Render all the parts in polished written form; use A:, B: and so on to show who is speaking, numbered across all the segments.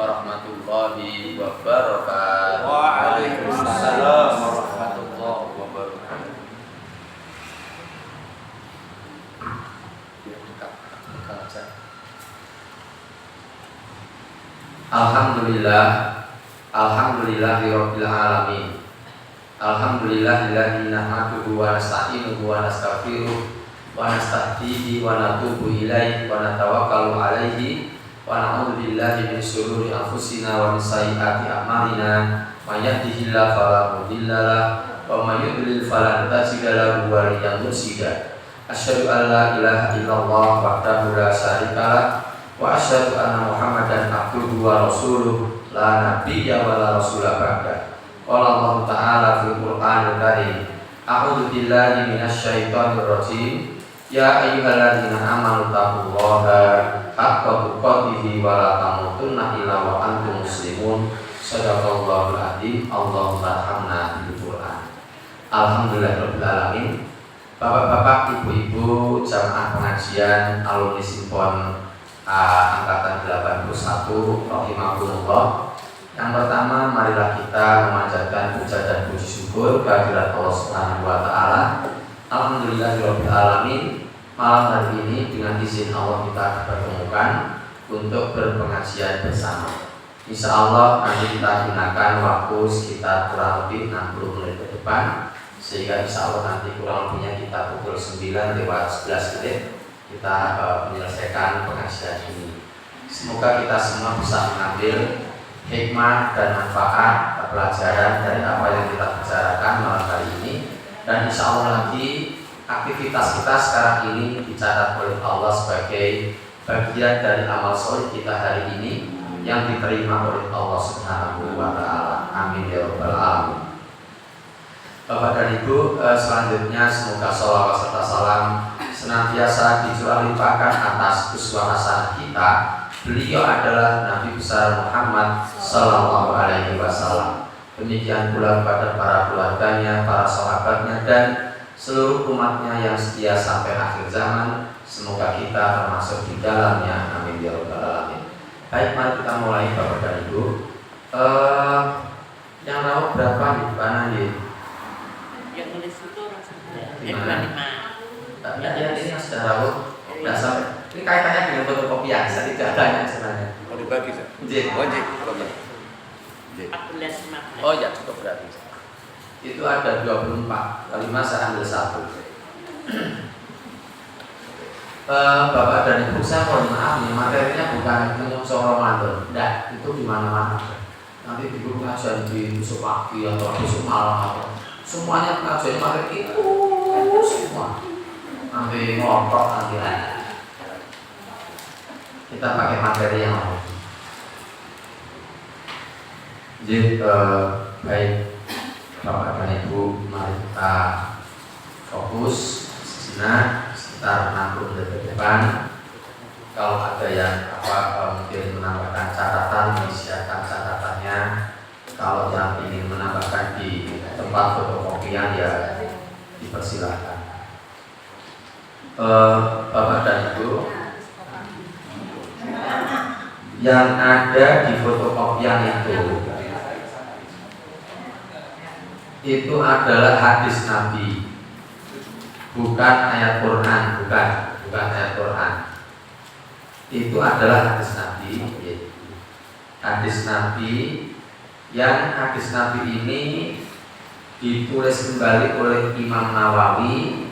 A: warahmatullahi wabarakatuh.
B: Waalaikumsalam warahmatullahi wabarakatuh.
A: Alhamdulillahirabbil alamin. Alhamdulillahilladzi nahmaduhu wa nasta'inuhu wa nastaghfiruh wa nastahdihi wa natubu ilaihi wa natawakkalu alaihi wa na'udzu billahi min syururi anfusina wa min sayyiati a'malina. May yahdihillahu fala mudilla lahu wa may yudlil fala tajida lahu waliyyan mursyida. Asyhadu an la ilaha illallah wahdahu la syarika lah wa asyhadu anna Muhammadan abduhu wa rasuluh la nabiyya wa la rasula ba'da. Qala Allah Ta'ala fil Qur'anil Karim, a'udzu billahi minasyaitonir rajim. Ya ayyuhalladzina amanu taqullaha haqqa tuqatih wa la tamutunna illa wa antum muslimun. Shadaqallahul adzim. Allahumma arhamna bil Qur'an. Alhamdulillahirabbil alamin. Bapak-bapak, ibu-ibu, jamaah pengajian alumni Simpon angkatan 81 rahimakumullah. Yang pertama, marilah kita memanjatkan puja dan puji syukur kehadirat Allah Subhanahu wa taala. Alhamdulillahirabbil alamin. Malam hari ini dengan izin Allah kita dipertemukan untuk berpengajian bersama. Insya Allah nanti kita gunakan waktu sekitar kurang lebih 60 menit ke depan, sehingga insya Allah nanti kurang lebihnya kita pukul 9 lewat 11 menit kita menyelesaikan pengajian ini. Semoga kita semua bisa mengambil hikmah dan manfaat pelajaran dari apa yang kita bicarakan malam hari ini, dan insya Allah nanti aktivitas kita sekarang ini dicatat oleh Allah sebagai bagian dari amal soleh kita hari ini yang diterima oleh Allah Subhanahu wa taala. Amin ya rabbal alamin. Bapak dan Ibu, selanjutnya semoga sholawat serta salam senantiasa dicurah limpahkan atas uswah hasanah kita. Beliau adalah Nabi besar Muhammad Sallallahu Alaihi Wasallam. Demikian pula kepada para keluarganya, para sahabatnya, dan seluruh umatnya yang setia sampai akhir zaman. Semoga kita termasuk di dalamnya. Amin ya rabbal alamin. Baik, mari kita mulai Bapak dan Ibu. Yang rawat berapa di mana nih?
C: Yang nulis itu rasanya
A: Di mana?
C: 25.
A: Ya, ini yang sudah rawat. Tidak sampai. Ini kaitannya dengan fotokopian, saya tidak tanya sebenarnya.
B: Mau dibagi sah?
A: Jik.
B: Wajib.
C: 14.
A: Oh ya, cukup berarti. Itu ada 24. Kelima saya ambil 1. Bapak dan Ibu, saya mohon maaf nih, materinya bukan menyongsong Ramadan. Tidak, itu di mana-mana. Nanti di guru pengajian di besok pagi atau besok malam atau semuanya pengajian materi itu semua. Nanti ngotot nanti lagi. Kita pakai materi yang lain. Jadi baik Bapak dan Ibu, mari kita fokus sejenak sekitar 60 menit ke depan. Kalau ada yang mungkin menambahkan catatan, menyiapkan catatannya. Kalau yang ingin menambahkan di tempat fotokopian ya dipersilahkan. Bapak dan Ibu, yang ada di fotokopian itu adalah hadis Nabi, bukan ayat Quran, bukan ayat Quran. Itu adalah hadis Nabi, hadis Nabi, yang hadis Nabi ini ditulis kembali oleh Imam Nawawi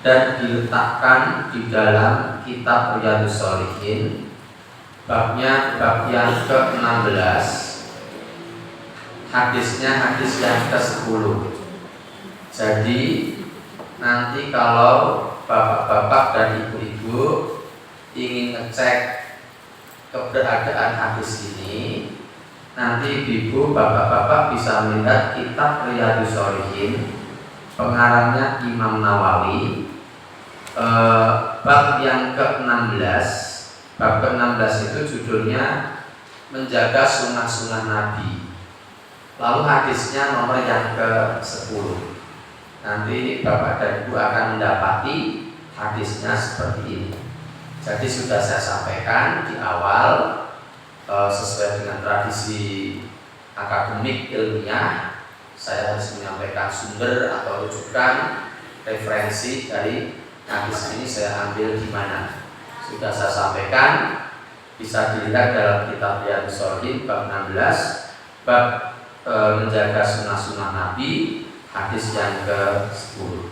A: dan diletakkan di dalam kitab Riyadhus Shalihin, babnya bab yang ke-16, hadisnya hadis yang ke-10. Jadi nanti kalau bapak-bapak dan ibu-ibu ingin ngecek keberadaan hadis ini, nanti ibu bapak-bapak bisa melihat kitab Riyadhus Shalihin, pengarangnya Imam Nawawi, bab yang ke-16. Bab ke-16 itu judulnya Menjaga Sunnah-Sunnah Nabi. Lalu hadisnya nomor yang ke-10. Nanti Bapak dan Ibu akan mendapati hadisnya seperti ini. Jadi sudah saya sampaikan di awal, sesuai dengan tradisi akademik ilmiah, saya harus menyampaikan sumber atau rujukan referensi dari hadis ini saya ambil di mana. Sudah saya sampaikan, bisa dilihat dalam kitab Riyadhus Shalihin bab 16, bab menjaga sunnah-sunnah Nabi, hadis yang ke-10.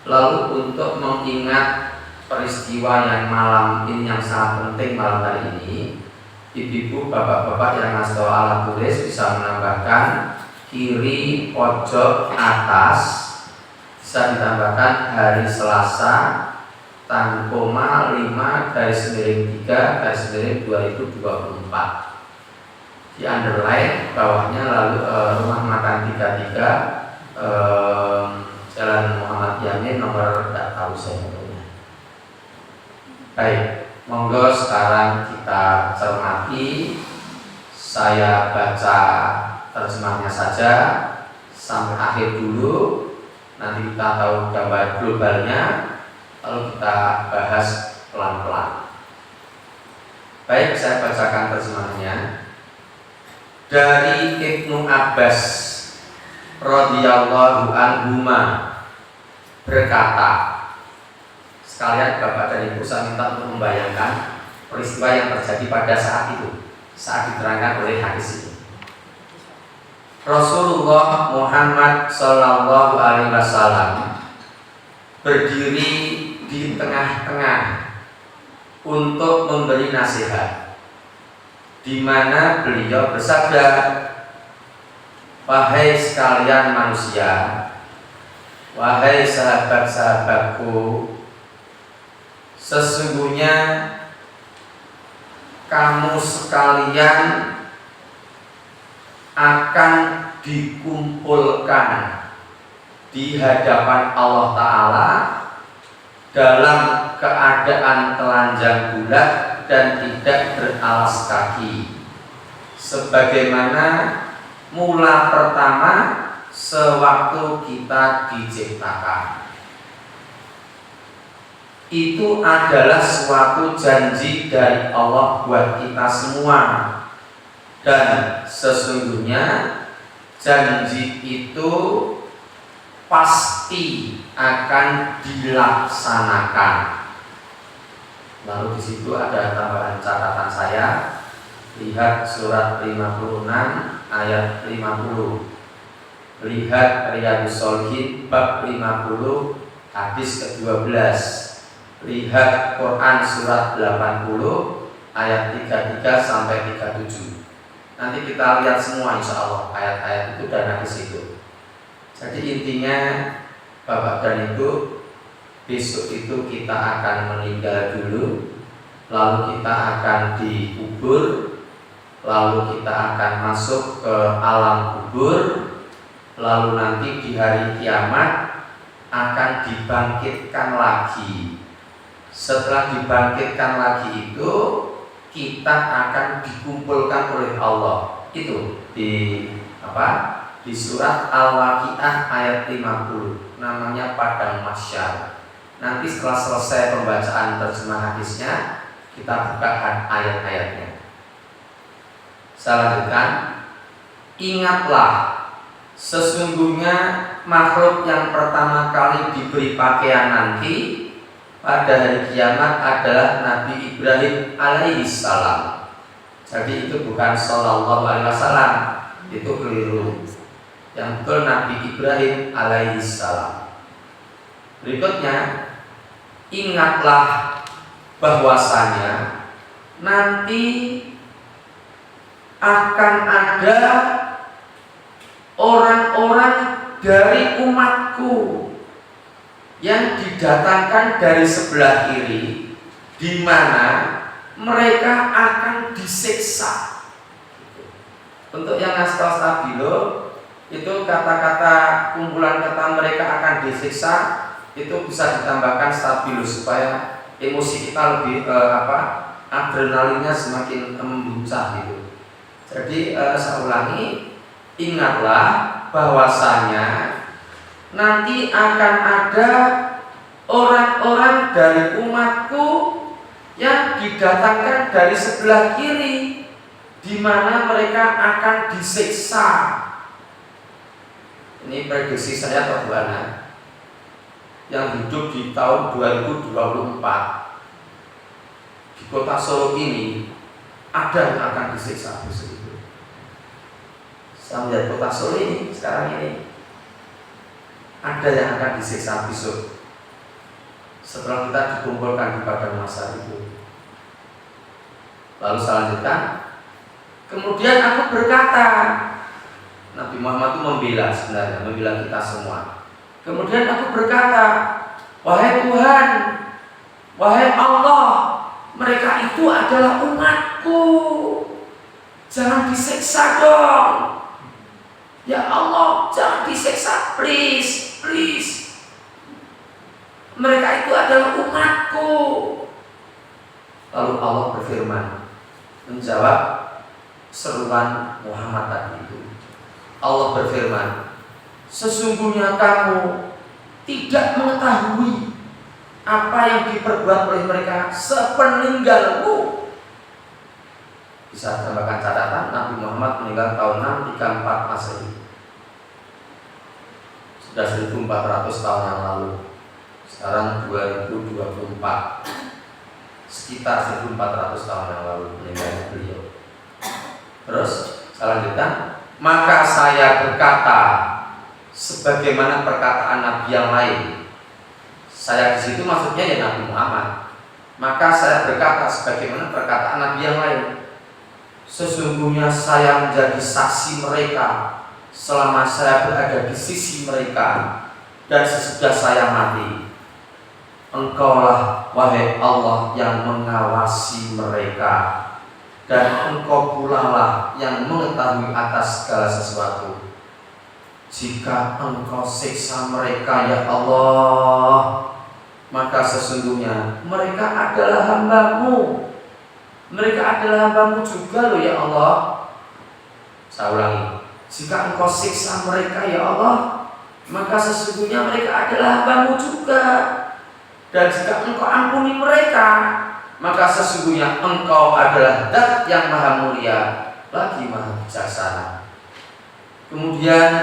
A: Lalu untuk mengingat peristiwa yang malam ini yang sangat penting malam hari ini, ibu-ibu, bapak-bapak yang ngasih tahu alat tulis bisa menambahkan kiri pojok atas, bisa ditambahkan hari Selasa tanggal 5 garis miring 3 garis miring 2024 di underline bawahnya, lalu rumah makan 33 Jalan Muhammad Yamin nomor tidak tahu saya namanya. Baik, monggo sekarang kita cermati. Saya baca terjemahnya saja sampai akhir dulu. Nanti kita tahu gambar globalnya, lalu kita bahas pelan-pelan. Baik, saya bacakan terjemahnya. Dari Ibnu Abbas radhiyallahu anhuma berkata, sekalian Bapak dan Ibu saya minta untuk membayangkan peristiwa yang terjadi pada saat itu, saat diterangkan oleh hadis itu. Rasulullah Muhammad Sallallahu Alaihi Wasallam berdiri di tengah-tengah untuk memberi nasihat, di mana beliau bersabda, wahai sekalian manusia, wahai sahabat-sahabatku, sesungguhnya kamu sekalian akan dikumpulkan di hadapan Allah Ta'ala dalam keadaan telanjang bulat dan tidak beralas kaki, sebagaimana mula pertama sewaktu kita diciptakan. Itu adalah suatu janji dari Allah buat kita semua, dan sesungguhnya janji itu pasti akan dilaksanakan. Lalu di situ ada tambahan catatan saya. Lihat surat 56 ayat 50. Lihat Riyadhus Shalihin bab 50 hadis ke-12. Lihat Quran surat 80 ayat 33 sampai 37. Nanti kita lihat semua insya Allah ayat-ayat itu dan hadis itu. Jadi intinya Bapak dan Ibu, besok itu kita akan meninggal dulu, lalu kita akan dikubur, lalu kita akan masuk ke alam kubur, lalu nanti di hari kiamat akan dibangkitkan lagi. Setelah dibangkitkan lagi itu, kita akan dikumpulkan oleh Allah. Itu di surat Al-Waqiah ayat 50, namanya padang mahsyar. Nanti setelah selesai pembacaan terjemah hadisnya, kita buka ayat-ayatnya. Saya lanjutkan. Ingatlah, sesungguhnya makhluk yang pertama kali diberi pakaian nanti pada hari kiamat adalah Nabi Ibrahim alaihi salam. Jadi itu bukan sallallahu alaihi wasallam, itu keliru. Yang betul Nabi Ibrahim alaihi salam. Berikutnya, ingatlah bahwasanya nanti akan ada orang-orang dari umatku yang didatangkan dari sebelah kiri, di mana mereka akan disiksa. Untuk yang asal stabilo, itu kata-kata kumpulan kata mereka akan disiksa itu bisa ditambahkan stabilus supaya emosi kita lebih adrenalinnya semakin membuncah gitu. Jadi saya ulangi, ingatlah bahwasanya nanti akan ada orang-orang dari umatku yang didatangkan dari sebelah kiri, di mana mereka akan disiksa. Ini prediksi saya atau buana yang hidup di tahun 2024 di kota Solo ini ada yang akan disiksa besok itu. Saya melihat kota Solo ini sekarang ini ada yang akan disiksa besok setelah kita dikumpulkan di padang mahsyar itu. Lalu selanjutnya, kemudian aku berkata, Nabi Muhammad itu membela sebenarnya, membela kita semua. Kemudian aku berkata, wahai Tuhan, wahai Allah, mereka itu adalah umatku, jangan disiksa dong. Ya Allah, jangan disiksa, please, please. Mereka itu adalah umatku. Lalu Allah berfirman, menjawab seruan Muhammad tadi itu. Allah berfirman, sesungguhnya kamu tidak mengetahui apa yang diperbuat oleh mereka sepeninggalmu. Bisa tambahkan catatan, Nabi Muhammad meninggal tahun 634 Masehi. Sudah 1400 tahun yang lalu. Sekarang 2024, sekitar 1400 tahun yang lalu meninggalnya beliau. Terus selanjutnya, maka saya berkata sebagaimana perkataan Nabi yang lain. Saya di situ maksudnya ya Nabi Muhammad. Maka saya berkata sebagaimana perkataan Nabi yang lain. Sesungguhnya saya menjadi saksi mereka selama saya berada di sisi mereka dan sesudah saya mati. Engkaulah wahai Allah yang mengawasi mereka, dan Engkau pula lah yang mengetahui atas segala sesuatu. Jika Engkau siksa mereka ya Allah, maka sesungguhnya mereka adalah hamba-Mu. Mereka adalah hamba-Mu juga loh ya Allah. Saya ulangi, jika Engkau siksa mereka ya Allah, maka sesungguhnya mereka adalah hamba-Mu juga. Dan jika Engkau ampuni mereka, maka sesungguhnya Engkau adalah Dat yang maha mulia lagi maha bijaksana. Kemudian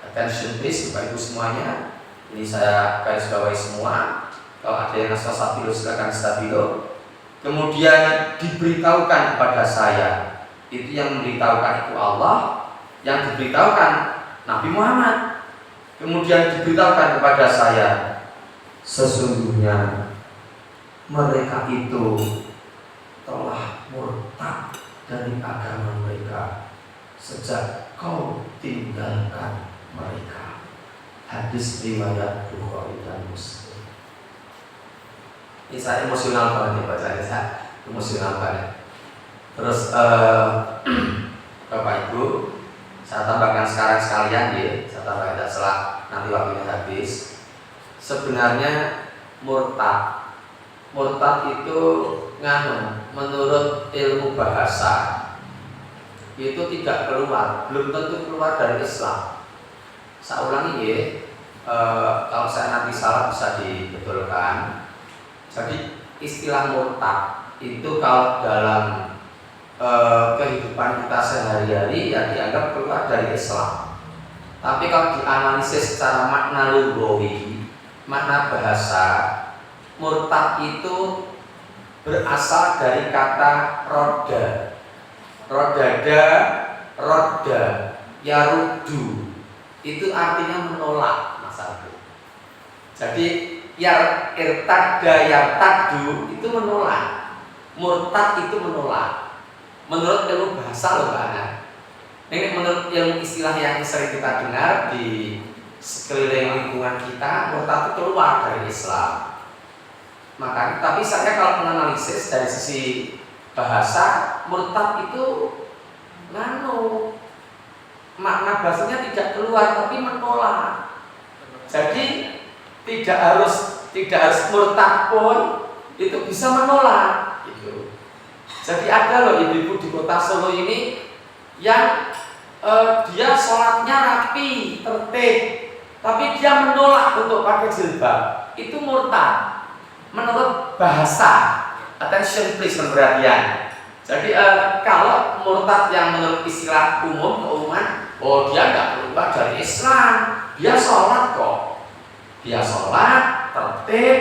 A: attention please Bapak Ibu semuanya. Ini saya garis bawahi semua. Kalau ada yang asal stabilo silakan stabilo. Kemudian diberitahukan kepada saya. Itu yang memberitahukan itu Allah, yang diberitahukan Nabi Muhammad. Kemudian diberitahukan kepada saya, sesungguhnya mereka itu telah murtad dari agama mereka sejak kau tinggalkan mereka. Hadis riwayat Bukhari dan Muslim. Ini saya emosional banget nih bacanya, saya emosional banget. Terus Bapak Ibu, saya tambahkan sekarang sekalian ya, saya tambahkan setelah nanti waktunya habis. Sebenarnya murtad itu menurut ilmu bahasa itu tidak keluar, belum tentu keluar dari Islam. Saya ulangi ya, kalau saya nanti salah bisa dibetulkan. Jadi istilah murtad itu kalau dalam kehidupan kita sehari-hari ya dianggap keluar dari Islam. Tapi kalau dianalisis secara makna lughawi, makna bahasa, murtad itu berasal dari kata roda, rodada, roda, yarudu. Itu artinya menolak, Mas Abdul. Jadi irtadda, yartaddu itu menolak, murtad itu menolak. Menurut ilmu bahasa loh Mbak Ana. Ini menurut ilmu istilah yang sering kita dengar di sekeliling lingkungan kita, murtad itu keluar dari Islam. Maka, tapi saya kalau menganalisis dari sisi bahasa, murtad itu makna bahasanya tidak keluar tapi menolak. Jadi tidak harus murtad pun itu bisa menolak. Gitu. Jadi ada loh ibu-ibu di kota Solo ini yang dia sholatnya rapi, tertib, tapi dia menolak untuk pakai jilbab. Itu murtad menurut bahasa. Attention please, perhatian. Jadi kalau murtad yang menurut istilah keumuman, oh dia nggak keluar dari Islam, dia sholat kok, dia sholat, tertib,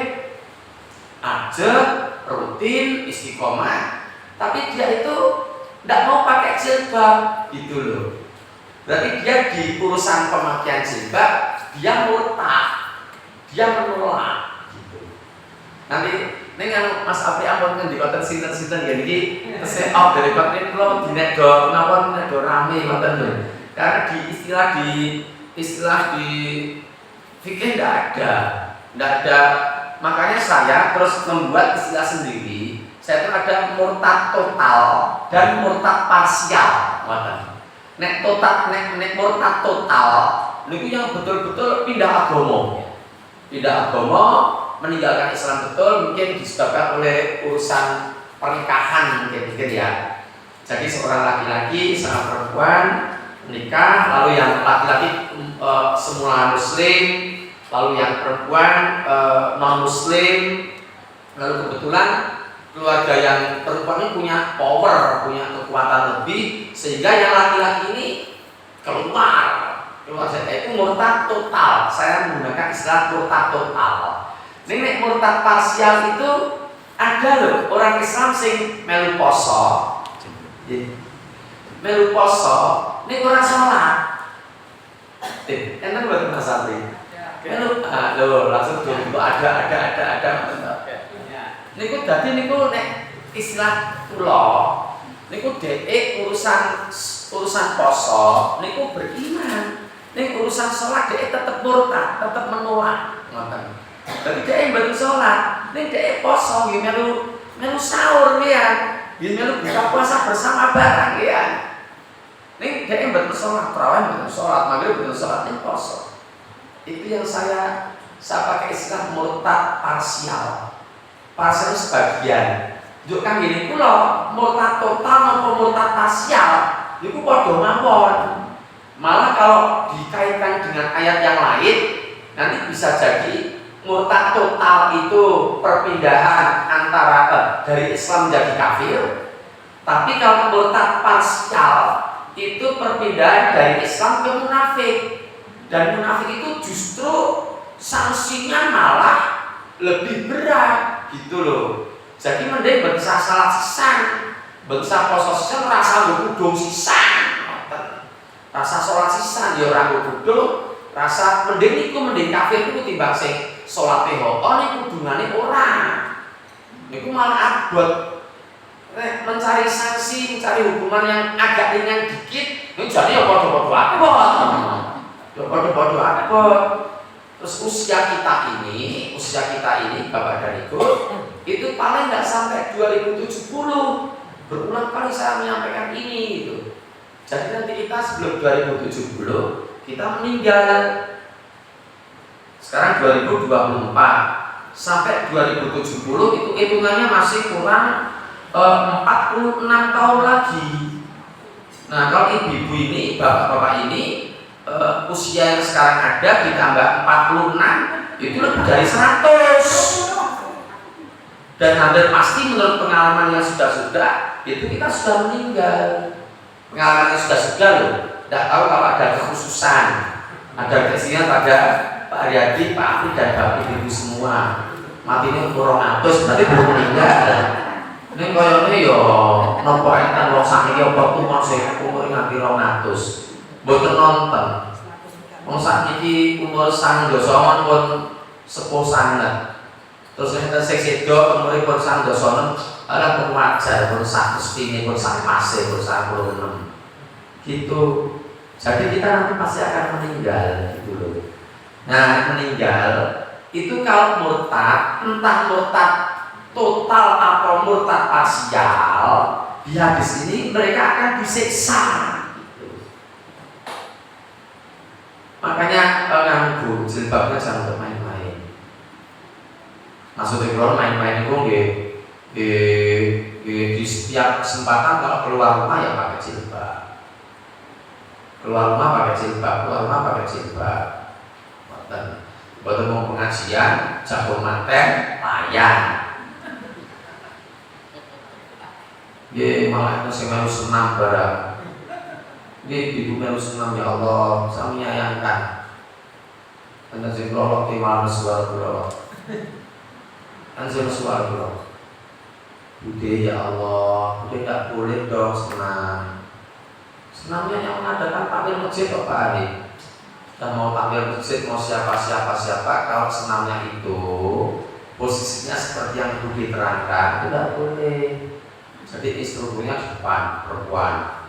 A: ajak, rutin, istiqomah, tapi dia itu nggak mau pakai jilbab, gitu loh. Berarti dia di urusan pemakaian jilbab, dia murtad, dia menolak, gitu. Nanti ini kan Mas Apri ampun kan di konten sinten-sinten ya niki saya out dari konten kula dinek do mawon nek do rame ngoten lho. Karena di istilah di fikih ndak ada. Makanya saya terus membuat istilah sendiri. Saya itu ada murtad total dan murtad parsial, ngoten. Nek murtad total niku yang betul-betul pindah agama. Pindah agama, meninggalkan Islam betul, mungkin disebabkan oleh urusan pernikahan mungkin ya. Jadi seorang laki-laki sama perempuan menikah, lalu yang laki-laki semula muslim, lalu yang perempuan non muslim, lalu kebetulan keluarga yang perempuan ini punya power, punya kekuatan lebih, sehingga yang laki-laki ini keluar saya itu murtad total. Saya menggunakan istilah murtad total. Ini murtad parsial itu ada loh orang Islam sing melu poso. Melu poso, ini orang sholat. Enak buat Mas Andri. Melu, loh langsung itu ada. Niku dadi niku nek istilah kula, niku dhek urusan poso, niku beriman. Nek urusan sholat dhek tetep murtad, tetep menolak. Ngoten. Dadi dhek mboten sholat, nek dhek poso nggih melu sahur ya. Nggih melu buka puasa bersama bareng ya. Nek dhek mboten sholat, tarawih mboten sholat, maghrib mboten sholat, nek poso. Itu yang saya pakai istilah murtad parsial. Parsial sebagian. Juk kan gini kula murtad total maupun murtad parsial niku padha mawon. Malah kalau dikaitkan dengan ayat yang lain, nanti bisa jadi murtad total itu perpindahan antara dari Islam menjadi kafir. Tapi kalau murtad parsial itu perpindahan dari Islam ke munafik. Dan munafik itu justru sanksinya malah lebih berat, gitu loh. Jadi mending bangsa salat sisan, bangsa poso sisan rasa ngudung sisan. Rasa sholat sisan ya ora kudu, rasa mending kafir niku timbang sing salate ho niku kudungane ora. Niku malah abot. Nek mencari sanksi, mencari hukuman yang agak ringan dikit, niku jane ya padha-padha abot. Ya padha-padha abot. Terus usia kita ini Bapak dan Ibu, itu paling enggak sampai 2070. Berulang kali saya menyampaikan ini gitu. Jadi nanti kita sebelum 2070 kita meninggal. Sekarang 2024 sampai 2070 itu hitungannya masih kurang 46 tahun lagi. Nah kalau ibu-ibu ini, bapak-bapak ini usia yang sekarang ada ditambah 46 itu lebih dari 100. Dan hampir pasti menurut pengalaman yang sudah itu kita sudah meninggal. Pengalaman yang sudah loh. Tidak tahu kalau ada kekhususan, ada kesian pada Pak Aryadi, Pak Afri dan Bapak Ibu semua. Mati ini umur 200, berarti belum meninggal. Ini kayaknya yo nopo enten wong sakniki apa tuh masih umur nganti 200. Mboten nonton. Wong sakniki umur 100 pun sepuh sanget. Terus enten sing sedo umuripun 100 ora pun wajar, pun 100 ini pun sak pase, pun 96. Gitu. Jadi kita nanti pasti akan meninggal gitu loh. Nah, meninggal itu kalau murtad, entah murtad total atau murtad parsial, di hadis ini mereka akan disiksa gitu. Makanya nganggu jilbabnya jangan untuk main-main. Maksudnya kalau main-main itu di setiap kesempatan kalau keluar rumah ya pakai jilbab. Keluar rumah pakai jilbab. Buat mau pengajian, jago manten, layan. Nggih malah sing melu senam barang. Nggih ibu melu senam ya Allah, saya menyayangkan. Anda sing lolok ki malah suara kula. Anjir suara kula. Bude ya Allah, bude tak boleh dong senam. Senamnya yang mengadakan tampil masjid kok Pak Ari. Kita mau tampil masjid mau siapa kalau senamnya itu posisinya seperti yang Budi terangkan tidak boleh. Jadi instrukturnya di depan perempuan,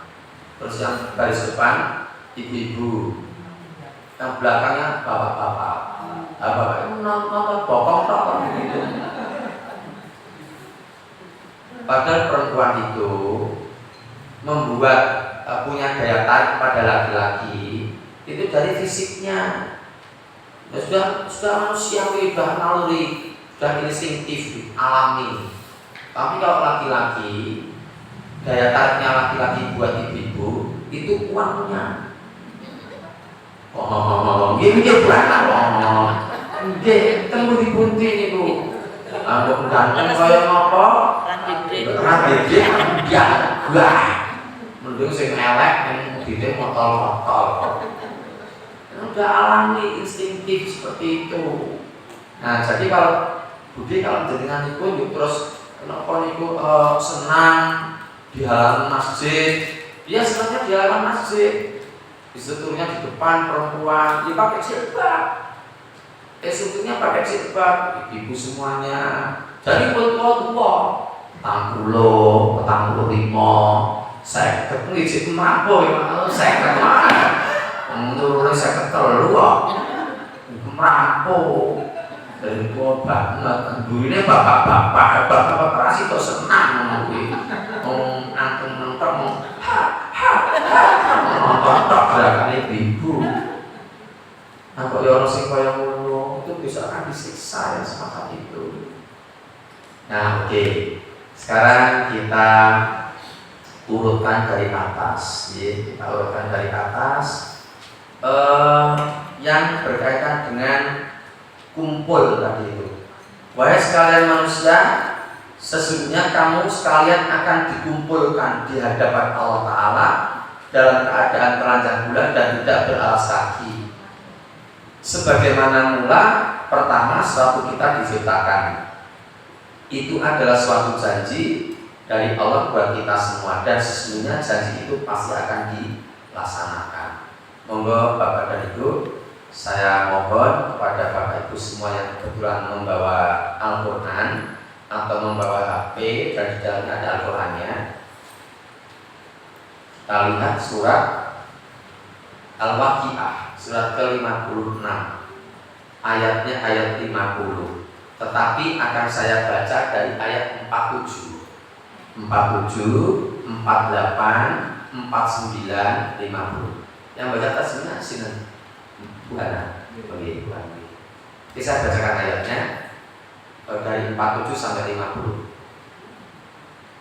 A: terus yang baris depan ibu-ibu, yang belakangnya bapak-bapak. Bapak itu nonton bokong tok gitu. Padahal perempuan itu membuat punya daya tarik pada laki-laki itu dari fisiknya. Ya sudah manusiawi, sudah naluri, sudah instinktif, alami. Tapi kalau laki-laki, daya tariknya laki-laki buat ibu-ibu itu uangnya. Gini dia berangkat Nggih, temu dipunti niku. Ambek ganteng kaya ngapa? Rambut ya, wah. Mending sing elek ning dite motol-motol. Udah alami instinktif seperti itu. Nah, jadi kalau Budi kalau jenengan niku terus kenapa niku senang di halaman masjid? Dia senangnya di halaman masjid. Sebetulnya di depan perempuan, dia pakai jilbab. Sebetulnya pakai jilbab, ibu semuanya. Jadi buat tua-tua, 40, 45, saya ketemu ijik mampu ya, saya ketemu. Menurutnya saya ketelu kok, mampu. Dari tua banget, ini bapak-bapak rasih kok senang menurut. Antum-antum mau nonton gerakan ibu. Nah kok ya orang sing kaya ngono itu bisa akan disiksa yang semacam itu. Nah oke. Sekarang kita urutkan dari atas, ya. Kita urutkan dari atas yang berkaitan dengan kumpul tadi itu. Wahai sekalian manusia, sesungguhnya kamu sekalian akan dikumpulkan di hadapan Allah Ta'ala dalam keadaan telanjang bulan dan tidak beralas kaki. Sebagaimana mula pertama suatu kita diciptakan, itu adalah suatu janji dari Allah buat kita semua, dan sesungguhnya janji itu pasti akan dilaksanakan. Monggo Bapak dan Ibu, saya mohon kepada Bapak Ibu semua yang kebetulan membawa Al-Quran atau membawa HP dan di dalamnya ada Al-Qurannya, kita lihat surat Al-Waqi'ah, surat ke-56, ayatnya ayat 50. Tetapi akan saya baca dari ayat 47, 47, 48, 49, 50. Yang baca tasnya sini Buana. Oke, Buana. Saya bacakan ayatnya dari 47 sampai 50.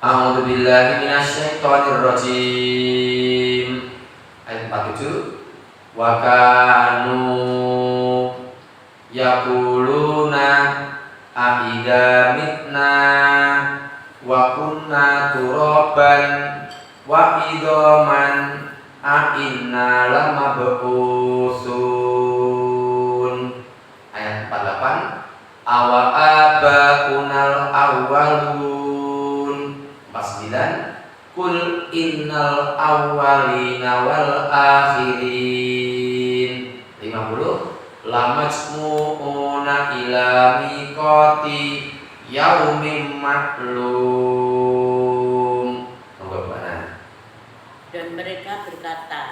A: A'udzu billahi minasyaitonir rajim. Ayat 47. Wa kanu yaquluna a idza mitna wa kunna turaban wa idzaman a inna lamab'usun. Ayat 48. Awa abakunal awwalun. 49. Kul innal awwalina wal akhirin. 50. Lamajmu'una ila miqati yaumin ma'lum.
C: Dan mereka berkata,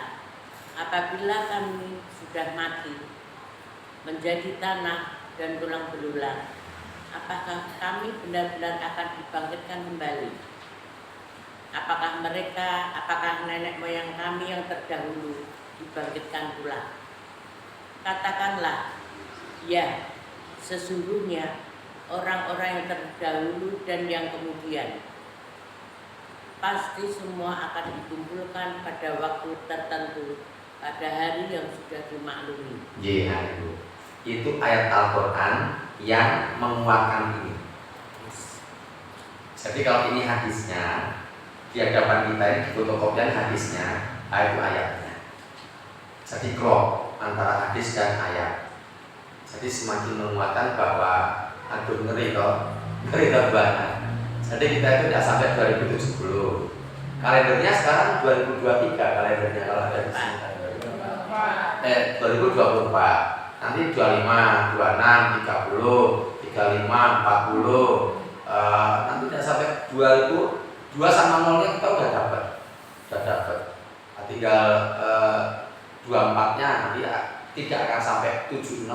C: apabila kami sudah mati, menjadi tanah dan tulang belulang, apakah kami benar-benar akan dibangkitkan kembali? Apakah nenek moyang kami yang terdahulu dibangkitkan pula? Katakanlah, ya, sesungguhnya orang-orang yang terdahulu dan yang kemudian pasti semua akan dikumpulkan pada waktu tertentu, pada hari yang sudah dimaklumi.
A: Iya, itu ayat Al-Quran yang menguatkan ini. Jadi kalau ini hadisnya, di hadapan kita ini di fotokopian hadisnya, ayat-ayatnya. Jadi klop antara hadis dan ayat. Jadi semakin menguatkan bahwa aduh ngeri banget. Jadi kita itu tidak sampai 2070. Kalendernya sekarang 2023 kalendernya kalau ada di sini. 2024. Nanti 25, 26, 30, 35, 40. Nanti tidak sampai 2000, 2 sama 0-nya kita udah dapat. Tinggal 24-nya nanti tidak akan sampai 70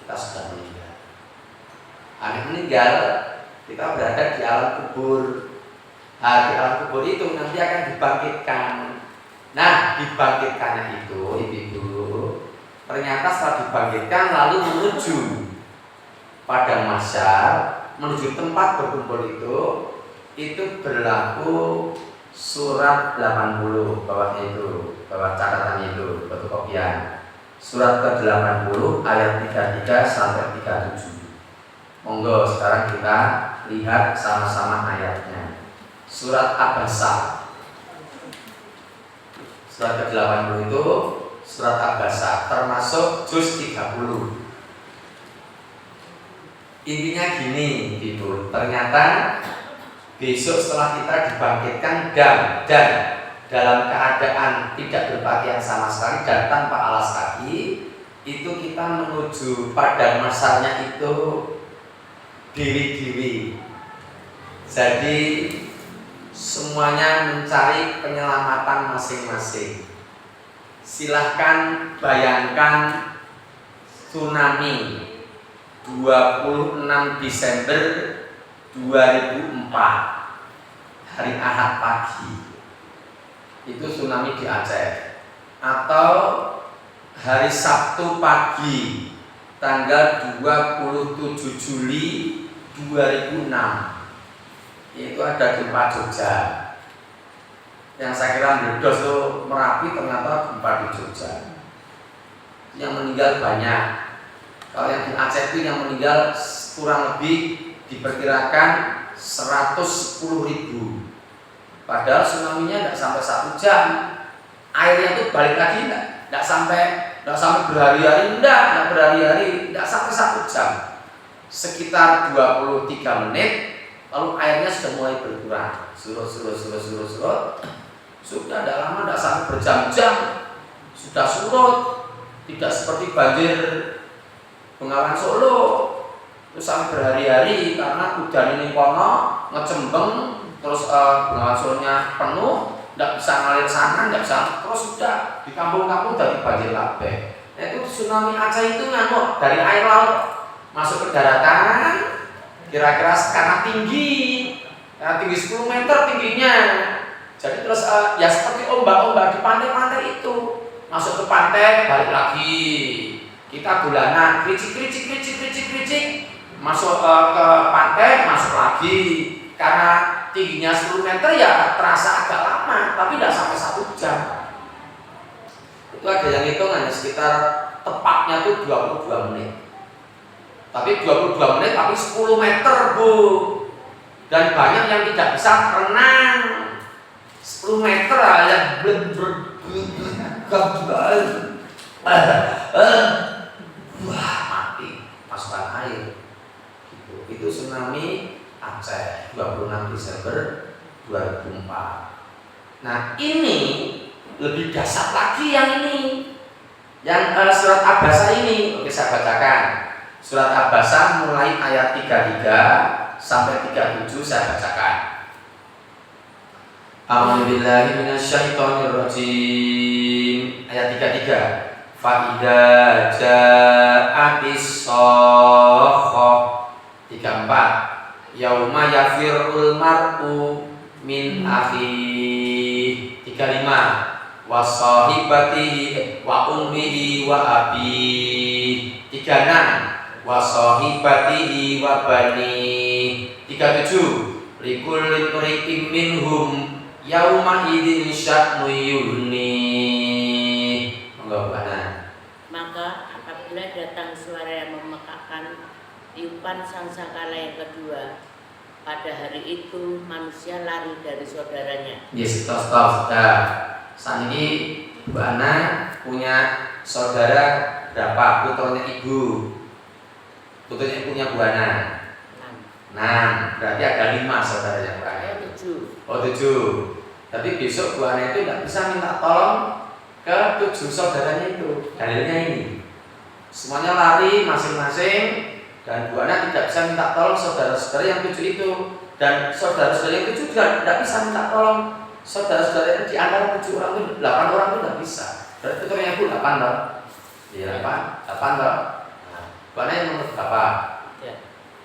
A: kita sudah meninggal. Meninggal kita berada di alam kubur. Di alam kubur itu nanti akan dibangkitkan. Nah, dibangkitkannya itu ibu-ibu, ternyata setelah dibangkitkan lalu menuju padang mahsyar, menuju tempat berkumpul itu berlaku surat 80 bawahnya itu, bawah catatannya itu, fotokopian. Surat ke-80 ayat 33 sampai 37. Monggo sekarang kita lihat sama-sama ayatnya. Surat Abasa. Surat ke-80 itu surat Abasa, termasuk juz 30. Intinya gini, Ibu. Ternyata besok setelah kita dibangkitkan dan dalam keadaan tidak berpakaian sama sekali dan tanpa alas kaki, itu kita menuju padang mahsyarnya itu diri-diri. Jadi semuanya mencari penyelamatan masing-masing. Silahkan bayangkan tsunami 26 Desember 2004 hari Ahad pagi itu tsunami di Aceh, atau hari Sabtu pagi tanggal 27 Juli 2006 itu ada gempa Jogja. Yang saya kira meledos itu Merapi, ternyata gempa di Jogja. Yang meninggal banyak. Kalau yang di Aceh itu yang meninggal kurang lebih diperkirakan 110.000. Padahal tsunami-nya tidak sampai 1 jam. Airnya itu balik lagi tidak sampai berhari-hari, tidak berhari-hari, tidak sampai 1 jam. Sekitar 23 menit, lalu airnya sudah mulai berkurang. Surut. Sudah tidak lama, tidak sampai berjam-jam, sudah surut. Tidak seperti banjir Bengawan Solo itu sampai berhari-hari karena udan ini kono ngecembeng, terus Bengawan Solonya penuh, tidak bisa ngalir sana, tidak bisa, terus sudah di kampung-kampung dari banjir kabeh. Nah, itu tsunami Aceh itu ngamuk dari air laut masuk ke daratan, kira-kira karena tinggi 10 meter tingginya. Jadi terus ya seperti ombak-ombak di pantai-pantai itu, masuk ke pantai balik lagi. Kita bulanan kricik, masuk ke pantai, masuk lagi. Karena tingginya 10 meter ya terasa agak lama, tapi tidak sampai 1 jam. Itu ada yang hitung hanya sekitar tepatnya tuh 22 menit. Tapi 22 menit tapi 10 meter, Bu. Dan banyak yang tidak bisa renang. 10 meter aja wah, mati masukkan air gitu. Itu tsunami Aceh 26 Desember 2004. Nah, ini lebih dahsyat lagi yang ini, yang surat Abasa ini. Oke, saya bacakan. Surat Abasa mulai ayat 33 sampai 37 saya bacakan. A'udzubillahi minasyaitonirrajim. Ayat 33. Fa idza ja'atis shakhah. 34. Yauma yafirul mar'u min akhihi. 35. Wa sahibatihi wa ummihi wa abihi. 36. Wa sahibatihi wa bani. 37. Likulli imri'in minhum yauma idzin sya'nu yughni.
C: Maka apabila datang suara yang memekakkan, tiupan sangkakala yang kedua, pada hari itu manusia lari dari saudaranya.
A: Yes, stop. Saat ini Bu Ana punya saudara berapa? Putranya ibu. Putranya punya Bu Ana. 6. Berarti ada 5 saudara yang Bu Ana.
C: 7.
A: Oh 7. Tapi besok Bu Ana itu tidak bisa minta tolong ke 7 saudaranya itu. Dalilnya ini. Semuanya lari masing-masing dan Bu Ana tidak bisa minta tolong saudara-saudara yang 7 itu. Dan saudara-saudara yang 7 juga tidak bisa minta tolong saudara-saudara yang di antara 7 orang itu 8 orang itu tidak bisa. Berarti putranya Bu 8 loh. Iya 8 loh. Nah, Bu Ana yang nomor berapa?
C: Ya.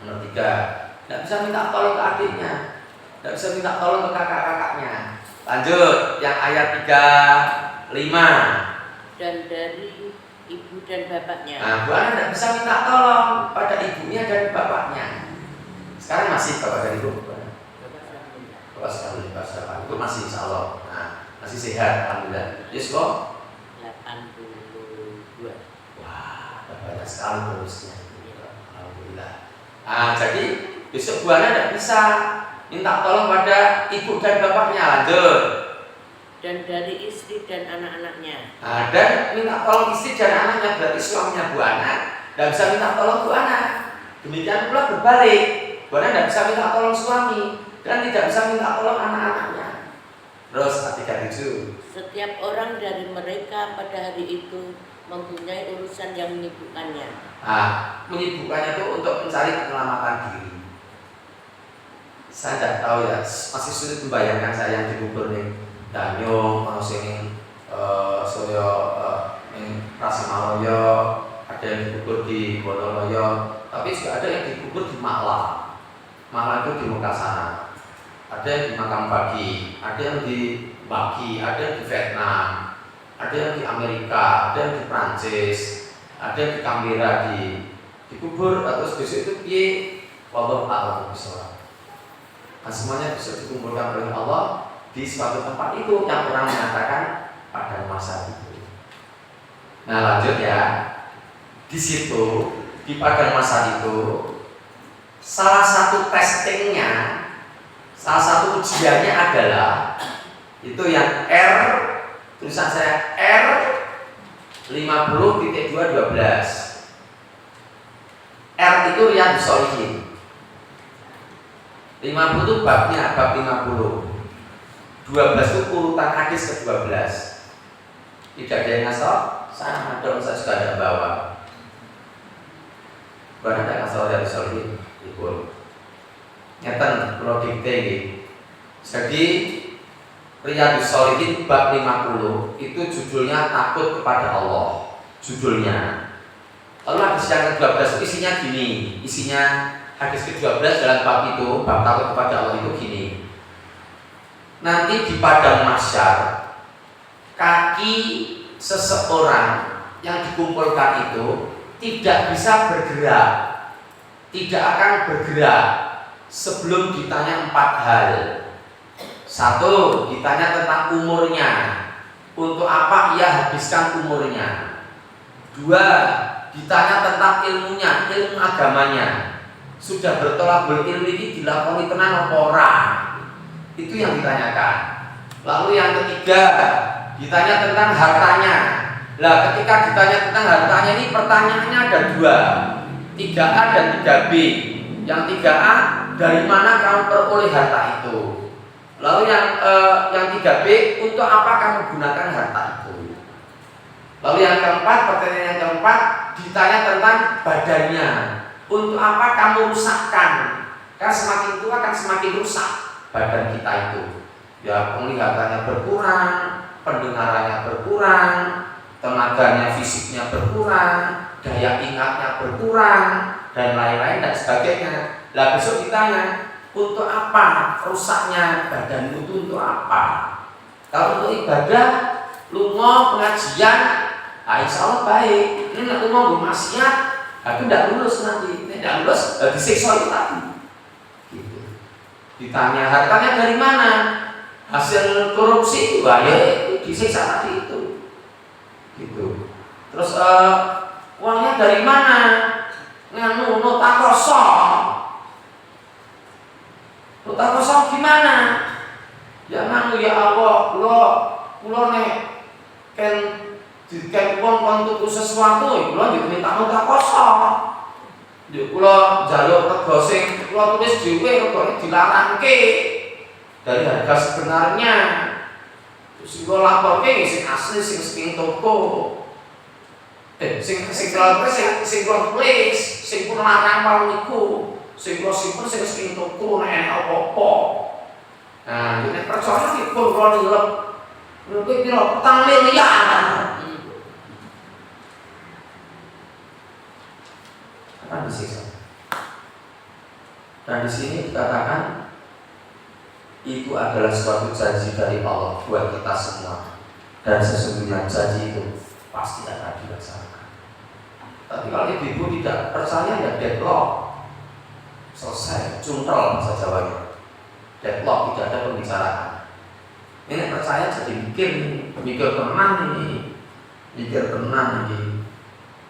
A: Nomor 3. Tidak bisa minta tolong ke adiknya, tidak bisa minta tolong ke kakak-kakaknya. Lanjut, yang ayat 35.
C: Dan dari ibu dan bapaknya.
A: Nah, Bu Ana tidak bisa minta tolong pada ibunya dan bapaknya. Sekarang masih bapak dan ibu? Bapak sekali, itu masih insya Allah. Nah, masih sehat, alhamdulillah. Yes, kok?
C: 82.
A: Wah, banyak sekali terusnya. Alhamdulillah. Nah, jadi besok Bu Ana tidak bisa minta tolong pada ibu dan bapaknya. Lanjut.
C: Dan dari istri dan anak-anaknya.
A: Nah, dan minta tolong istri dan anaknya, berarti suaminya Bu Ana tidak bisa minta tolong Bu Ana. Demikian pula berbalik, Bu Ana tidak bisa minta tolong suami dan tidak bisa minta tolong anak-anaknya. Terus ayat 37.
C: Setiap orang dari mereka pada hari itu mempunyai urusan yang menyibukkannya.
A: Nah, menyibukkannya itu untuk mencari keselamatan diri. Saya tidak tahu ya, masih sulit membayangkan saya yang dikubur nih Danyong, ono sing Suryo Prasamaloyo, ada yang dikubur di Wonoloyo, tapi juga ada yang dikubur di Malang. Malang itu di Mekah sana. Ada yang di Makam Pagi, ada yang di Baki, ada yang di Vietnam, ada yang di Amerika, ada yang di Prancis, ada yang di Canberra dikubur atau besok itu piye? Wallahu a'lam bishawab. Nah, semuanya bisa dikumpulkan oleh Allah di suatu tempat itu yang orang mengatakan pada masa itu. Nah, lanjut ya. Di situ di padang masa itu salah satu testingnya, salah satu ujiannya adalah itu yang R, tulisan saya R 50.212. R itu Riyadhus Shalihin. 50 itu babnya, bab 50. 12 itu urutan hadis ke-12. Tidak ada yang ngasih, saya ada, saya sudah ada bawa. Bukan ada ngasih dari Shalihin. Nyata kalau dikte. Jadi Riyadhus Shalihin bab 50 itu judulnya takut kepada Allah. Judulnya. Lalu hadis yang ke-12 isinya gini. Isinya hadis ke-12 dalam bab itu, bab takut kepada Allah itu gini. Nanti di padang mahsyar kaki seseorang yang dikumpulkan itu tidak bisa bergerak, tidak akan bergerak sebelum ditanya 4 hal. 1. Ditanya tentang umurnya, untuk apa ia habiskan umurnya. 2. Ditanya tentang ilmunya, ilmu agamanya, sudah bertolak berilmu ini dilakoni tenan apa ora? Itu yang ditanyakan. Lalu yang ketiga, ditanya tentang hartanya. Lah, ketika ditanya tentang hartanya ini pertanyaannya ada 2, 3A dan 3B. Yang 3A, dari mana kamu peroleh harta itu? Lalu yang 3B, untuk apa kamu gunakan harta itu? Lalu yang keempat, pertanyaan yang keempat, ditanya tentang badannya. Untuk apa kamu rusakkan? Karena semakin tua akan semakin rusak badan kita itu. Ya, penglihatannya berkurang, pendengarannya berkurang, tenaganya fisiknya berkurang, daya ingatnya berkurang, dan lain-lain dan sebagainya. Lah besok ditanya, untuk apa rusaknya badan itu, untuk apa? Kalau untuk ibadah, lungo pengajian, insya Allah baik. Ini nggak lungo bermaksiat, aku tidak lulus nanti. Ini tidak lulus, disiksa itu tadi. Gitu. Ditanya hartanya dari mana? Hasil korupsi, ya disiksa tadi itu. Gitu. Terus uangnya dari mana? Nganu nota kosong. Lu tak kosong gimana? Ya nganu ya Allah, kula nek kan diken wong kon tuku sesuatu, kula diminta tak kosong. Ya kula njaluk rega sing kula tulis dhewe regane dilarangke dari harga sebenarnya. Terus kula laporke sing asli sing toko. Sing kula tulis, sing kula larang mau niku. Sing kula simpen sing toko nek apa-apa. Nah, nek percaya iki pun kula nilep. Mungkin piro petang miliar. Akan disiksa. Dan di sini dikatakan itu adalah suatu janji dari Allah buat kita semua. Dan sesungguhnya janji itu pasti akan dilaksanakan. Tapi kalau ibu tidak percaya ya deadlock. Selesai, cuntel bahasa Jawanya. Deadlock, tidak ada pembicaraan. Ini percaya jadi mikir tenang ini.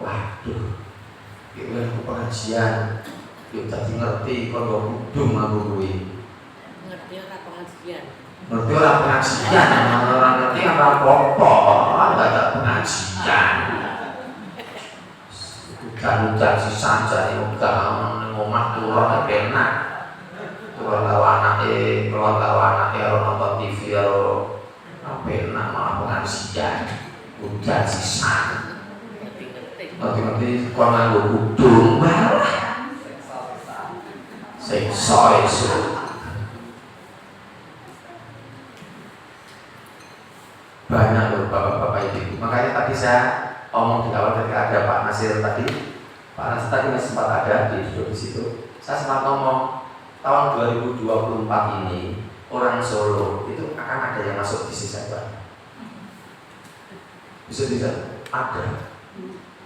A: Waduh, itu aku pengajian, itu tadi ngerti kalau kudung aku kuwi.
C: Ngerti
A: Orang pengajian, orang ngerti apa apa, ada pengajian. Udah si saja ini udah ngomong turun enak. Turun lawan anaknya orang nonton TV apa enak malah pengajian. Udah si saja. Nanti kau nganggo kudung malah. Seksa itu. Banyak loh bapak-bapak ibu. Makanya tadi saya omong di awal ketika ada Pak Nasir tadi. Pak Nasir tadi masih sempat ada di situ. Saya sempat ngomong tahun 2024 ini orang Solo itu akan ada yang masuk di Sisaban. Bisa ada.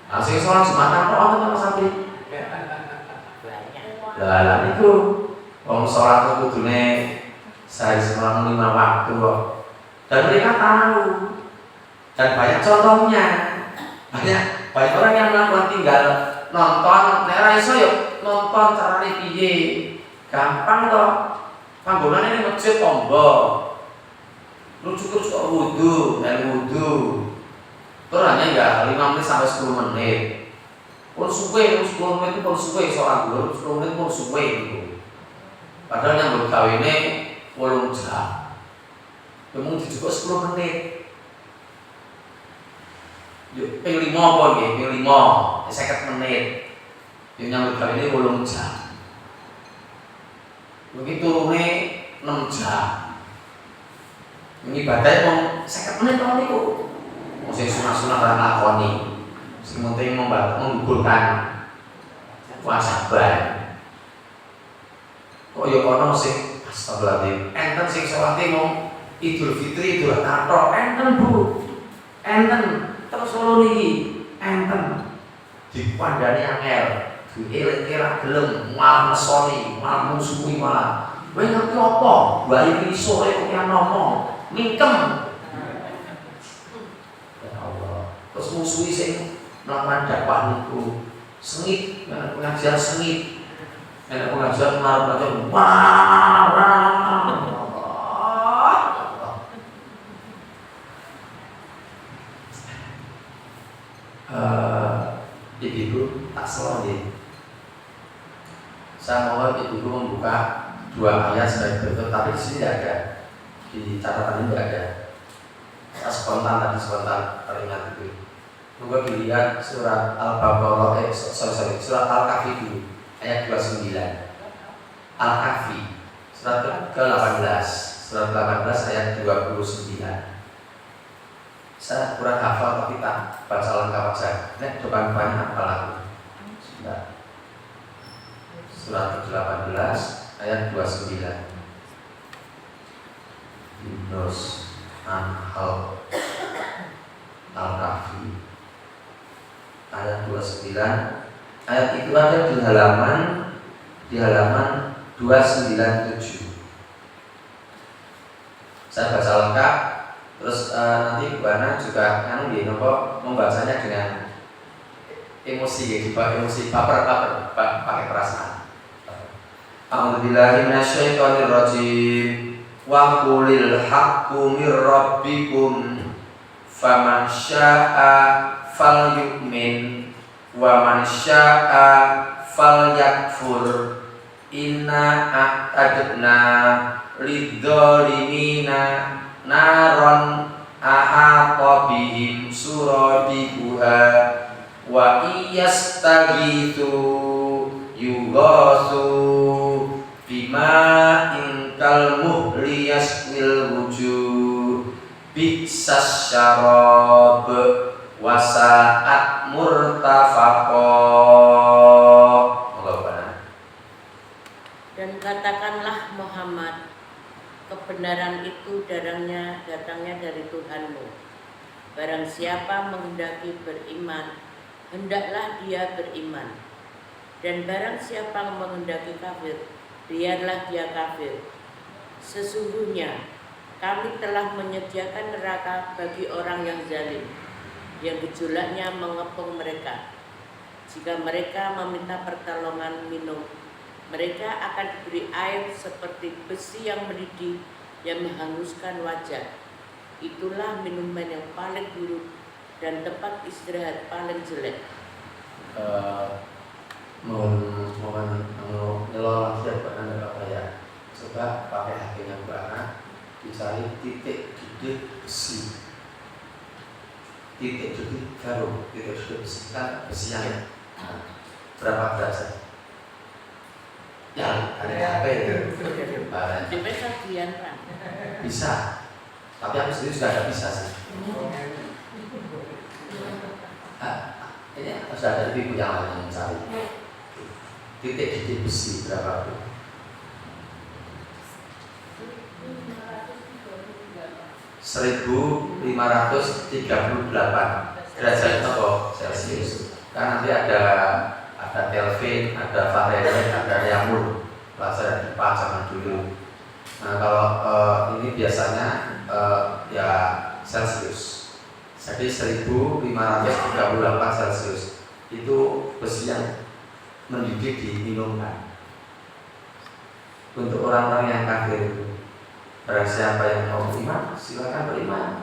A: Nah, sing sholat Jumatan kok wonten Mas Sabri? Lah niku wong sholat kudune sehari semalam 5 waktu kok. Dan mereka tahu. Dan banyak contohnya. Banyak orang yang melakukan tinggal nonton, nek ora iso yo nonton carane piye. Gampang toh. Panggonane ning masjid tombo. Lu cukup kok wudu, wudu. Terus hanya ya 5 menit sampai 10 menit. Pun suwe, 10 menit itu pun suwe sholat dulu, 10 menit pun suwe gitu. Padahal yang berkawinnya 8 jam. Memang cukup 10 menit. Yuk, ping 5 pun ya, ping 5, 50 menit. Yang nyambut kawinnya 8 jam. Begitu turunnya 6 jam. Ini badai mau 50 menit kalau itu. Sing sunah-sunah orang lakoni, sing penting menggugurkan wasaban. Kok ya ono sing astagfirullahaladzim, enten sing sholate mau Idul Fitri, Idul Adha, enten Bu, enten terus loro niki, enten dipandani angel, dielek kira gelem, malah mesoni, malah musuhi malah. Kowe ngerti apa? Bayi sore kok yang ngomong, mingkem. Terus musuhi sing melakukan dakwah niku sengit, pengajian sengit, pengajian marah-marah, ibu tak salah deh. Saya mohon ibu membuka 2 ayat sebagai berikut, tapi di sini tidak ada, di catatan ini tidak ada. Saya spontan teringat itu. Coba dilihat surat Al-Baqarah, surat Al-Kahfi dulu, ayat 29. Al-Kahfi, surat ke-18, surat 18 ayat 29. Saya kurang hafal tapi tak baca lengkap aja. Nek depan-depannya hafal aku. Surat ke-18 ayat 29. Yunus An-Hal Al-Kahfi ayat 29. Ayat itu ada di halaman 297. Saya baca lengkap, terus nanti Bu Ana juga membacanya dengan emosi, emosi baper pakai perasaan. A'udzubillahi minasyaitonirrajim. Wa qulil haqqu mir rabbikum faman syaa'a falyu'min wa man syaa'a falyakfur. Inna a'tadna lidzalimina naron ahata bihim suradiquha wa iyastaghithu yughasu bima ingkal muhli yaswil wujuh bi'sas syarab wasa'at murtafaqo.
C: Dan katakanlah Muhammad, kebenaran itu datangnya dari Tuhanmu. Barang siapa menghendaki beriman, hendaklah dia beriman. Dan barang siapa menghendaki kafir, biarlah dia kafir. Sesungguhnya kami telah menyediakan neraka bagi orang yang zalim, yang gejolaknya mengepung mereka. Jika mereka meminta pertolongan minum, mereka akan diberi air seperti besi yang mendidih yang menghanguskan wajah. Itulah minuman yang paling buruk dan tempat istirahat paling jelek.
A: Mohon ngelola siapa Anda Pak ya. Coba pakai HP-nya Mbak Ana, dicari titik didih besi. Titik didih jarum, titik didih besi kan besinya. Berapa derajat? Ya, ada HP itu.
C: Bisa dian kan?
A: Bisa. Tapi aku sendiri juga nggak bisa sih. Ini harus ada ibu yang lain yang mencari. Titik didih besi berapa Bu? 1538 derajat Celcius. Kan nanti ada Kelvin, ada Fahrenheit, ada Yamul. Pelajaran IPA zaman dulu. Nah kalau ini biasanya ya Celcius. Jadi 1538 Celcius itu besi yang mendidih diminumkan. Untuk orang-orang yang kafir, barang siapa yang mau beriman, silakan beriman.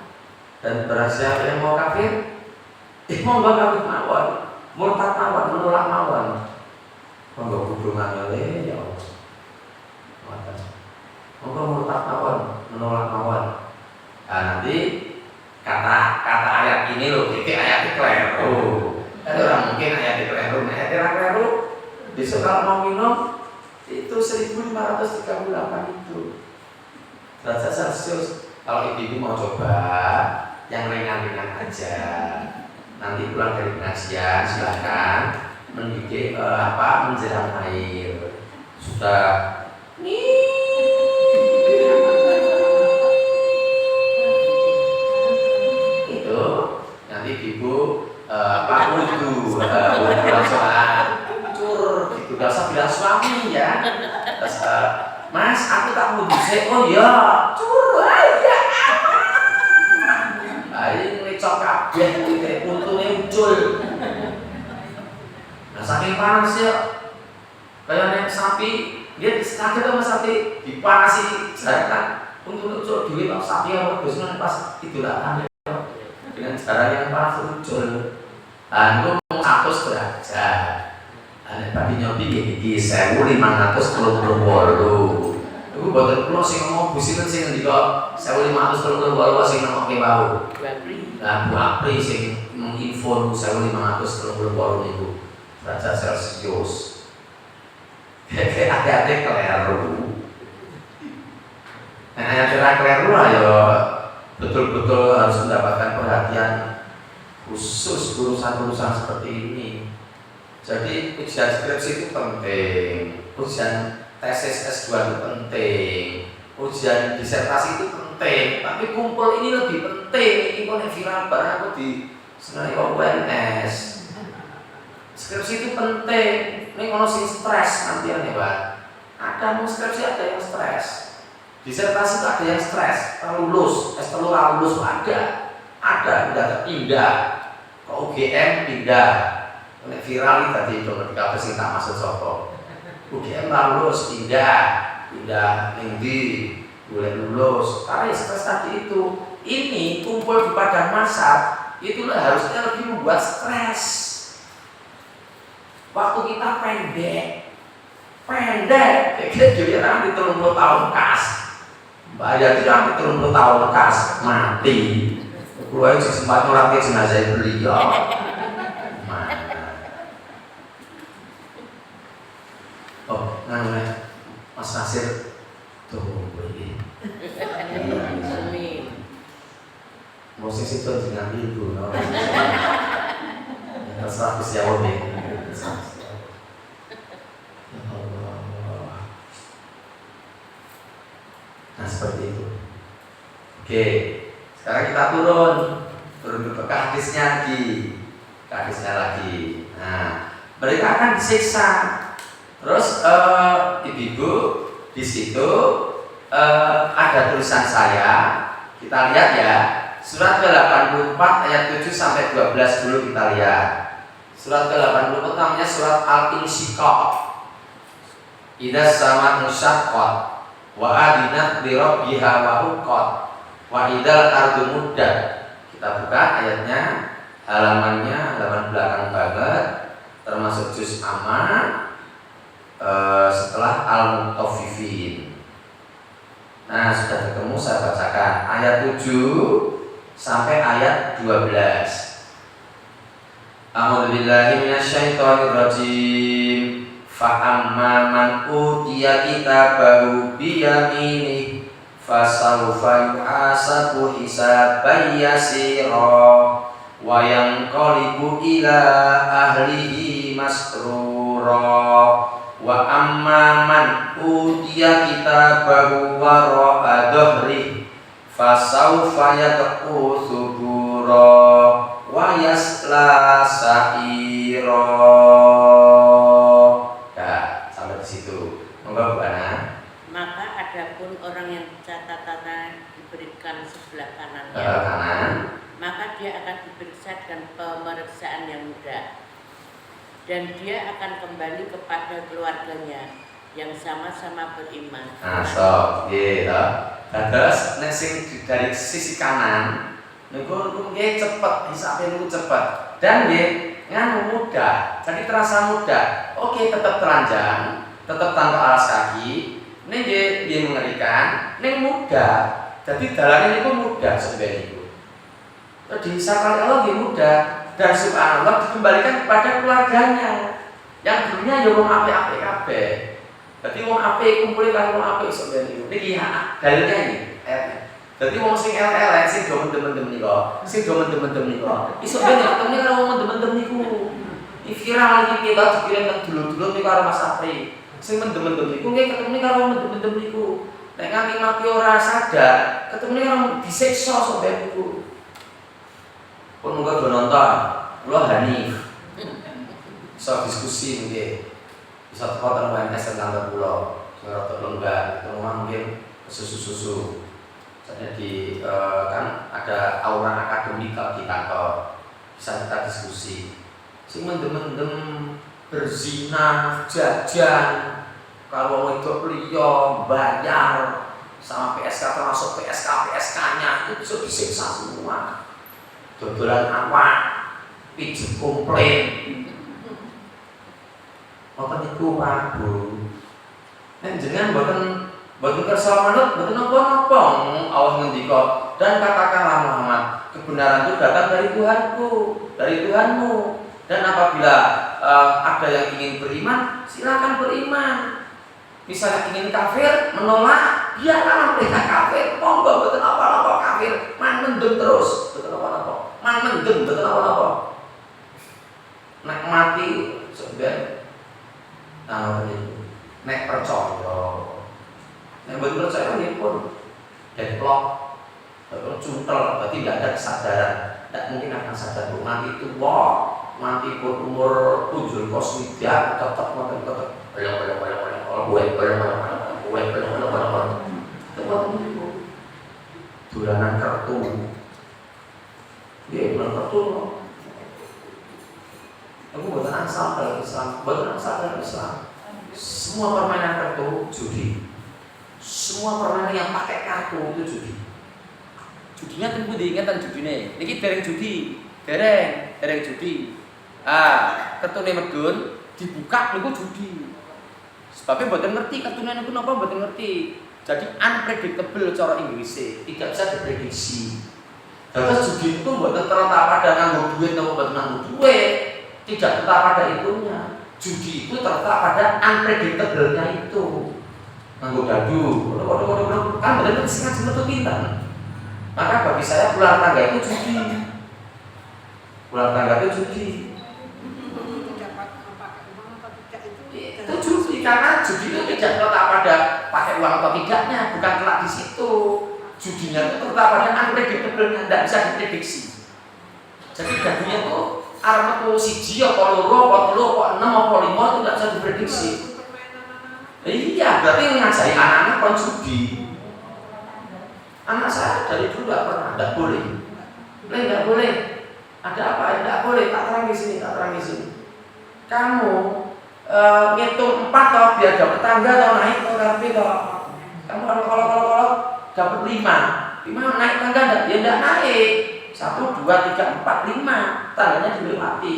A: Dan barang siapa yang mau kafir, mau kafir mawon, murtad mawon, menolak mawon. Monggo hubungan oleh ya Allah. Monggo murtad mawon, menolak mawon. Nah nanti kata ayat ini loh, titik ayat keliru. Ada orang mungkin ayat keliru, ayat keliru. Besok kalau mau minum itu 1538 itu derajat Celcius. Kalau ibu mau coba yang ringan-ringan aja, nanti pulang dari pengajian silahkan mendidih menjeram air. Sudah itu nanti ibu wudhu langsung cur gitu, gak usah bilang suami ya. Terus, Mas, aku tak wudhu sih. Oh ya, cur aja. Ayo ngecok kabeh kuwi untune ucul. Nah saking panas ya, kayak nek sapi, dia kaget sama sapi dipanasi jaratan untuk ucul dhewe kok sapi ora bosnya pas idolakan dengan cara yang panas ucul. Anu 100 derajat. Ane tadi nyobi iki 1538. Iku boten kula sing ngomong businan sing ngendika 1538 sing nemokke wau. Lah Bu Apri sing menginfo 1538 niku derajat Celcius. Hati-hati keliru. Nah, yang keliru ya betul-betul harus mendapatkan perhatian khusus urusan-urusan seperti ini. Jadi ujian skripsi itu penting, ujian tesis S2 itu penting, ujian disertasi itu penting, tapi kumpul ini lebih penting. Ini kok viral barang aku di senario UNS. Skripsi itu penting. Ini kalau sih stres nanti ya Pak. Ada mau skripsi ada yang stres. Disertasi itu ada yang stres, lulus, S3 lulus ada pindah ke UGM pindah. Nek viral tadi itu ketika sing tak masuk sopo. UGM lulus pindah ning ndi boleh lulus karena stres tadi itu. Ini kumpul di padang masyar itulah harusnya lebih membuat stres. Waktu kita pendek jadi orang di 30 tahun kas Mbak Yati orang di 30 tahun kas mati keluar sempat ngelatih jenazah beliau. Oh, namanya Mas Nasir tuh ini.
C: Amin.
A: Musik itu dengan ibu, no. Terserah siapa nih. Ya Allah. Nah seperti itu. Oke, sekarang kita turun ke hadisnya lagi. Nah, mereka akan disiksa. Terus ibu-ibu di situ ada tulisan saya. Kita lihat ya. Surat ke-84 ayat 7 sampai 12 dulu kita lihat. Surat ke-84 namanya surat Al-Insyiqaq. Idza sama musyaqqat wa adinat bi rabbiha wa huqqat wa idzal ardu muddat. Kita buka ayatnya, halaman belakang banget, termasuk juz amma. Setelah Al-Mutaffifin. Nah, sudah ketemu, saya bacakan ayat 7 sampai ayat 12. A'udzubillahi minasyaitonirrajim. Fa amma man utiya kitabahu biyaminih fasawfa yuhasabu hisaban yasira wa yanqalibu ila ahlihi masrura. Wa amma man utiya kitabahu wara'a dhahri fasawfa yad'u subura wa yasla sa'ira. Ya, sampai di situ. Monggo Bu Ana.
C: Maka adapun orang yang catatannya diberikan sebelah kanannya, maka dia akan diperiksa dengan pemeriksaan yang mudah. Dan dia akan kembali kepada keluarganya yang sama-sama beriman.
A: Nah, stop, gitu. Terus, dari sisi kanan, niku cepet, hisapnya niku cepet, dan nganu mudah, jadi terasa mudah. Oke, tetap telanjang, tetap tanpa alas kaki. Ini dia mengerikan, ini mudah. Jadi dalamnya niku mudah sebenarnya itu. Terus dihisap oleh Allah dia mudah. Dan subhanallah dikembalikan kepada keluarganya yang dulunya ya wong apik-apik kabeh. Dadi wong apik kumpul karo wong apik sebenarnya. Niki dalilnya ini ayatnya. Dadi wong sing elek-elek sing do mendem-mendem nika, iso ben ketemu karo wong mendem-mendem niku. Iki viral iki kita dikirim nang dulur-dulur niku karo Mas Sapri. Sing mendem-mendem niku nggih ketemu karo wong mendem-mendem niku. Nek nganti mati ora sadar, ketemu karo disiksa sampeyan niku. Pun muka do nonton, lo Hanif bisa diskusi mungkin bisa teko tentang UMS tentang pulau secara lenggar, rumah mungkin susu-susu. Jadi kan ada aura akademik di kantor, bisa kita diskusi. Si mendem-mendem berzina, jajan, kalau itu liya bayar sama PSK termasuk PSK-nya itu bisa disiksa semua. Dodolan awak, pijet komplain. Apa niku Pak Bu? Nek jenengan boten kersa manut, boten napa-napa. Allah ngendika, dan katakanlah Muhammad, kebenaran itu datang dari Tuhanku, dari Tuhanmu. Dan apabila ada yang ingin beriman, silakan beriman. Misalnya ingin kafir, menolak, biarlah mereka kafir. Monggo boten apa-apa kafir, man mendem terus, boten apa-apa. Man mendem boten apa-apa. Nek mati sebenarnya nek percaya. Nek boten percaya nggih pun deadlock, cuntel, berarti tidak ada kesadaran. Tidak mungkin akan sadar mati itu mati pun umur 7 kos tidak tetap mati tetap dolanan kartu, dia bukan kartu. Aku buatan asal dalam Islam, buatan asal dalam Islam. Semua permainan kartu judi. Semua permainan yang pakai kartu itu judi.
B: Judinya tentu diingatkan judine. Niki dereng judi, dereng judi. Kartune medun dibuka niku judi. Sebabnya mboten ngerti kartune niku napa mboten ngerti. Jadi unpredictable cara Inggrisnya,
A: Tidak bisa diprediksi. Terus judi itu mboten terletak pada nganggo duit atau mboten nganggo duit. Tidak terletak pada itunya. Judi itu terletak pada unpredictable-nya itu. Nganggo dadu, kan benar-benar sengaja metu pinter. Maka bagi saya ular tangga itu judi. Ular tangga itu judi. Itu judi karena judi itu tidak terletak pada pakai uang atau tidaknya, bukan terletak di situ. Judinya itu terletak pada unpredictable-nya, tidak bisa diprediksi. Jadi dadunya itu arep metu siji apa loro apa telu apa enem apa lima itu tidak bisa diprediksi. Iya, berarti ngajari anak-anak kon judi. Anak saya dari dulu tidak pernah, tidak boleh. Tidak boleh. Ada apa? Tidak boleh. Tak terang di sini, tak terang di sini. Kamu ngitung 4 toh biar dapat tangga atau naik atau tapi toh. Kamu kalau dapat 5 naik tangga enggak? Ya enggak naik. 1, 2, 3, 4, 5 tangganya dilewati.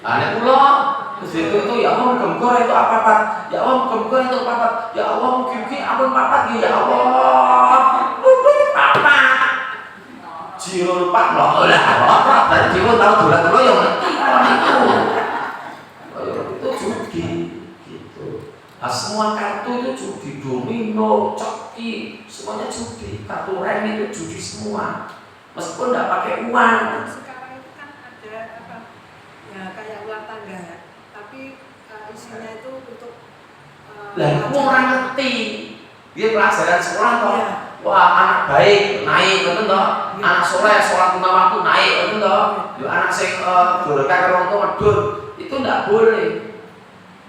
A: Aneh pulau. Terus itu ya Allah gemgor itu apa? Ya Allah gemgor itu apa? Ya Allah mungkin ampun papat ya Allah. Papat. Jiro pak loh lah. Dari jiro tahu dolan lo yang ngerti itu. Itu judi gitu. Nah, semua kartu itu judi, domino, coki, semuanya judi. Kartu rem itu judi semua. Meskipun tidak pakai uang.
D: Sekarang itu kan ada apa? Ya kayak ular tangga. Tapi isinya itu untuk
A: lah orang ngerti dia pelajaran sekolah toh
D: ya.
A: Wah anak baik naik betul toh ya. Anak soleh sholat 5 waktu naik betul toh ya. Anak sing doreka karo wong medun itu tidak boleh,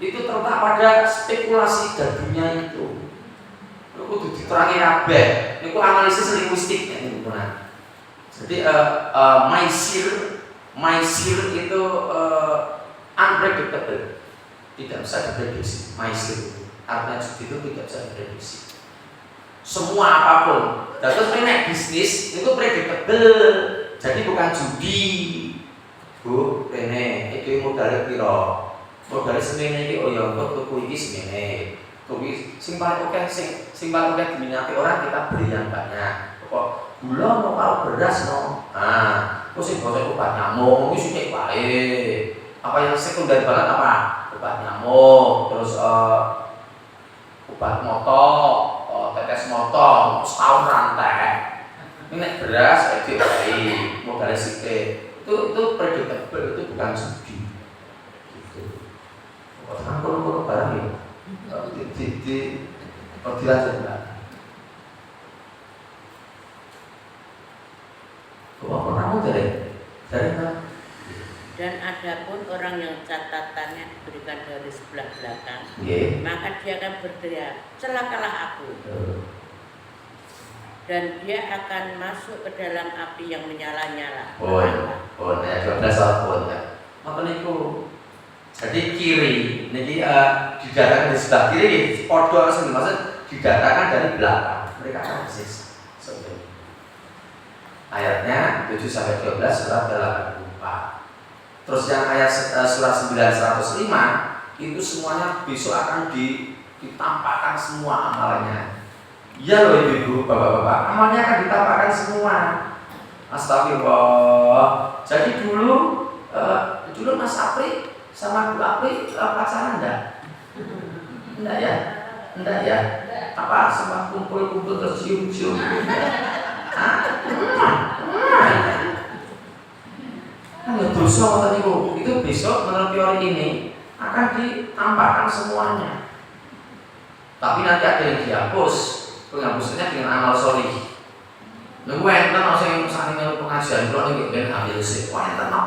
A: itu terletak pada spekulasi dadunya itu kudu diterangi kabeh niku analisis linguistik ini benar. Jadi maisir itu unpredictable, tidak bisa diprediksi. Maisir artinya judi itu tidak bisa diprediksi. Semua apapun. Terus ini bisnis itu predictable, jadi bukan judi. Bu, ini itu modalnya piro? Modalnya semene iki oh ya untuk tuku iki semene. Tuku sing paling oke sing paling oke diminati orang kita beli yang banyak. Kok gula mau kalau beras no. Terus sing bosok obat nyamuk iki sithik wae. Apa yang sekunder banget apa? Obat nyamuk, terus obat motok, tetes motok, setahun rantai. Ini nek beras itu baik, modalnya sithik. Itu predictable, itu bukan judi. Gitu. Kan kono barang ya. Dilanjut enggak? Kok pernah dari mana?
C: Dan adapun orang yang catatannya diberikan dari sebelah belakang, maka dia akan berteriak, celakalah aku. Dan dia akan masuk ke dalam api yang menyala-nyala.
A: Ya 12 tahun ya. Maka niku. Jadi kiri, jadi didatakan di sebelah kiri, podo langsung dimaksud didatakan dari belakang. Mereka akan persis seperti ayatnya 7-12 surat 84. Terus yang ayat surat 9-105 itu semuanya besok akan ditampakkan semua amalannya. Iya loh ibu-ibu, bapak-bapak, amalnya akan ditampakkan semua. Astagfirullah. Jadi dulu Mas Apri sama Bu Apri pacaran enggak? Enggak ya? Enggak ya? Apa sama kumpul-kumpul terus cium-cium? Dosa itu besok menurut teori ini akan ditampakkan semuanya. Tapi nanti ada yang dihapus, penghapusnya dengan amal solih. Nunggu enten orang yang saling pengajian kalau nggak ben ambil sih, wah enten no.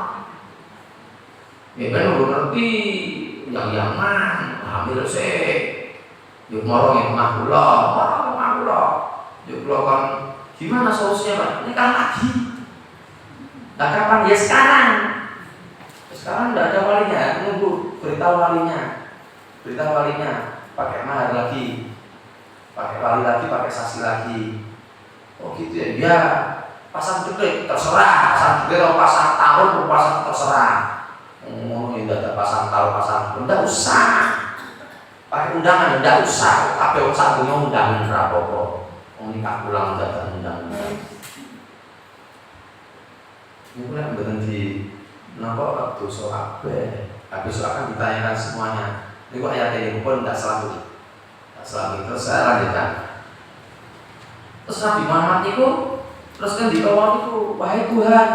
A: Ya ben udah ngerti yang man ambil sih. Yuk morong yang pengakulah. Yuk kan gimana solusinya Pak? Ini kan lagi. Nah kapan? Ya sekarang tidak ada walinya, nunggu beritahu walinya. beritahu walinya, pakai mahar lagi, pakai wali lagi, pakai saksi lagi. Oh gitu ya, ya pasang jepret terserah, pasang jepret atau pasang tahun atau pasang terserah. Ngomongin data pasang tahun, pasang jepret, tidak usah. Pakai undangan, tidak usah. Tapi orang satunya undangan berapa kok? Nikah pulang data undangan. Ini pun berhenti. Kenapa dosa kabeh? Habis akan ditanyakan semuanya. Ini kok ayat ini pun tidak selalu. Tidak selalu. Terus saya lanjutkan. Terus Nabi Muhammad itu terus kan dikawal itu, wahai Tuhan,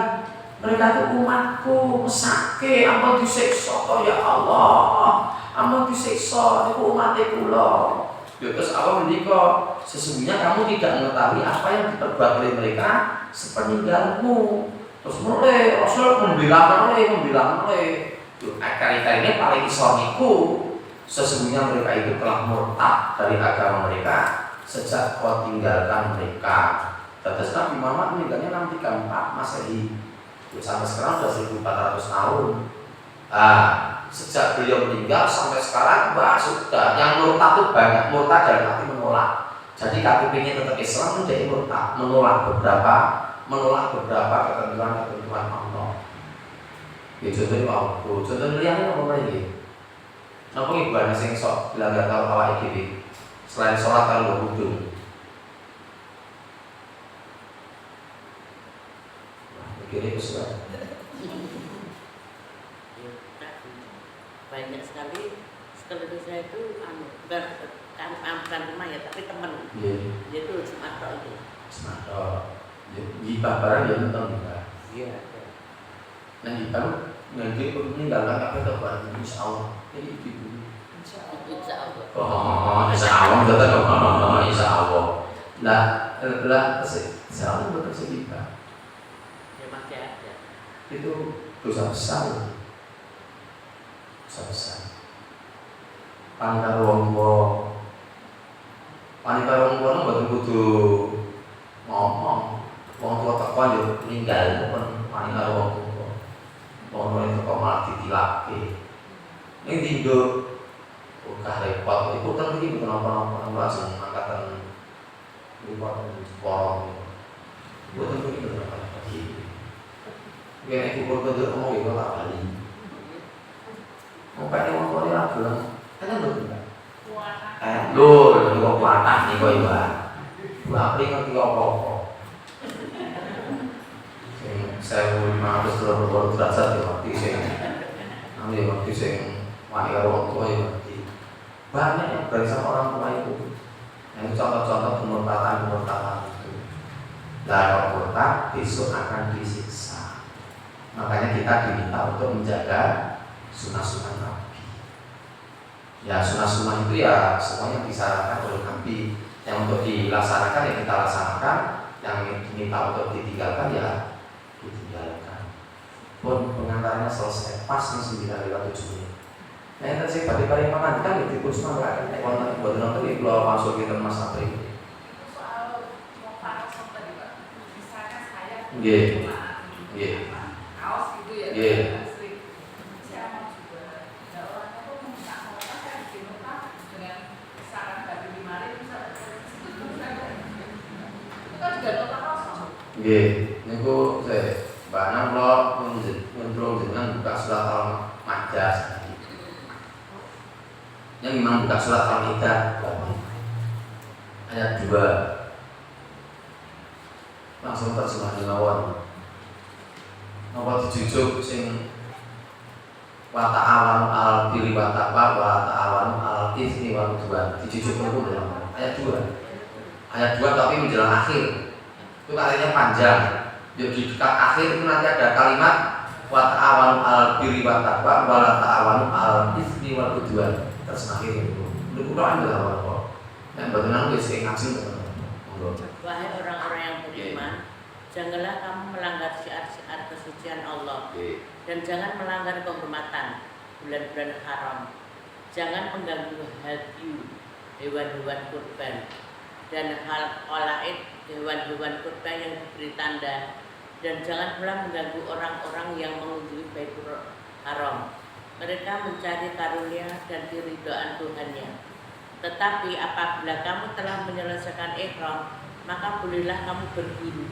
A: mereka itu umatku, mesake, ampun disiksa ya Allah, ampun disiksa, itu umatnya kula. Ya terus Allah mendika, sesungguhnya kamu tidak mengetahui apa yang diperbuat oleh mereka sepeninggalmu. Terus mulai Rasul membilang kali-kali ini paling isoniku, sesungguhnya mereka itu telah murtad dari agama mereka sejak kau tinggalkan mereka. Terus Nabi Muhammad meninggalnya 634 Masehi. Sampai sekarang sudah 1400 tahun. Sejak beliau meninggal sampai sekarang sudah yang murtad itu banyak. Murtad dalam arti menolak. Jadi KTP-nya tetap Islam menjadi murtad, menolak beberapa ketentuan Allah. Ya contohnya apa? Contohnya lihatnya apa lagi? Napa ibadah sing sok dilanggar karo awake dhewe? Selain sholat kalau wudhu. Mikirnya kesukaan.
C: Banyak sekali sekeluarga saya itu bukan rumah ya, tapi teman. Dia itu Sumatera itu.
A: Sumatera. Gibah barang dia nonton juga.
C: Iya.
A: Nah gibah nanti meninggalkan apa itu buat insya Allah. Jadi itu.
C: Insya Allah.
A: Oh, insya Allah betul. Oh, insya Allah. Nah, insya Allah betul segibah.
C: Ya masih ada.
A: Itu dosa besar. Dosa besar. Panikar wong mboten kudu ngomong. Wong tua tekan yo ninggal pun panikar wong tua. Wong tua itu kok malah ditilake. Ning dindo kok repot iku ten iki mboten apa-apa langsung angkatan repot sport. Mboten kudu apa-apa iki. Yen iku kudu ngomong iku tak bali. Mungkin wong tua ora gelem. Kan mboten. Lho, kok patah nih kok iku. Lah ngerti apa-apa. 1500 derajat ya waktu sing ambil waktu sing wani karo wong tua ya waktu banyak yang berani sama orang tua itu. Yang contoh-contoh kemurtatan itu. Lah kalau murtad besok akan disiksa. Makanya kita diminta untuk menjaga sunah-sunah Nabi. Ya sunah-sunah itu ya semuanya disarankan oleh Nabi. Yang untuk dilaksanakan ya kita laksanakan, yang diminta untuk ditinggalkan ya ditinggalkan. Pun pengantarnya selesai pas nih 9:07 menit. Nah yang tadi saya balik paman kan itu pun semua kan konten buat nonton di keluar masuk kita Mas Apri.
E: Soal mau panas tadi Pak, misalnya saya kaos gitu ya, sering siapa juga ada orang itu minta mau saya bikin nota dengan saran bagi limari misalnya itu juga nota kosong.
A: Niku saya Mbak lo menjelung dengan buka surat Al-Ma'idah. Yang memang buka surat Al-Ma'idah ayat 2 langsung terjemah lawan. Napa dijujuk sing wa ta'awanu 'alal birri wa taqwa wa ta'awanu 'alal itsmi wal 'udwan. Dijujuk niku ayat 2. Ayat 2 tapi menjelang akhir. Itu artinya panjang. Di dekat akhir itu nanti ada kalimat wa ta'awanu 'alal birri wa taqwa wa la ta'awanu 'alal itsmi wal 'udwan. Terus akhir itu. Lu Quran itu apa? Yang benar wis ngaji to.
C: Wahai orang-orang yang beriman, janganlah kamu melanggar syiar-syiar kesucian Allah dan jangan melanggar kehormatan bulan-bulan haram. Jangan mengganggu hadyu hewan-hewan kurban dan hal qalaid hewan-hewan kurban yang diberi tanda, dan jangan pula mengganggu orang-orang yang mengunjungi Baitul Haram Mereka mencari karunia dan keridhaan Tuhannya. Tetapi apabila kamu telah menyelesaikan ihram, maka bolehlah kamu berburu.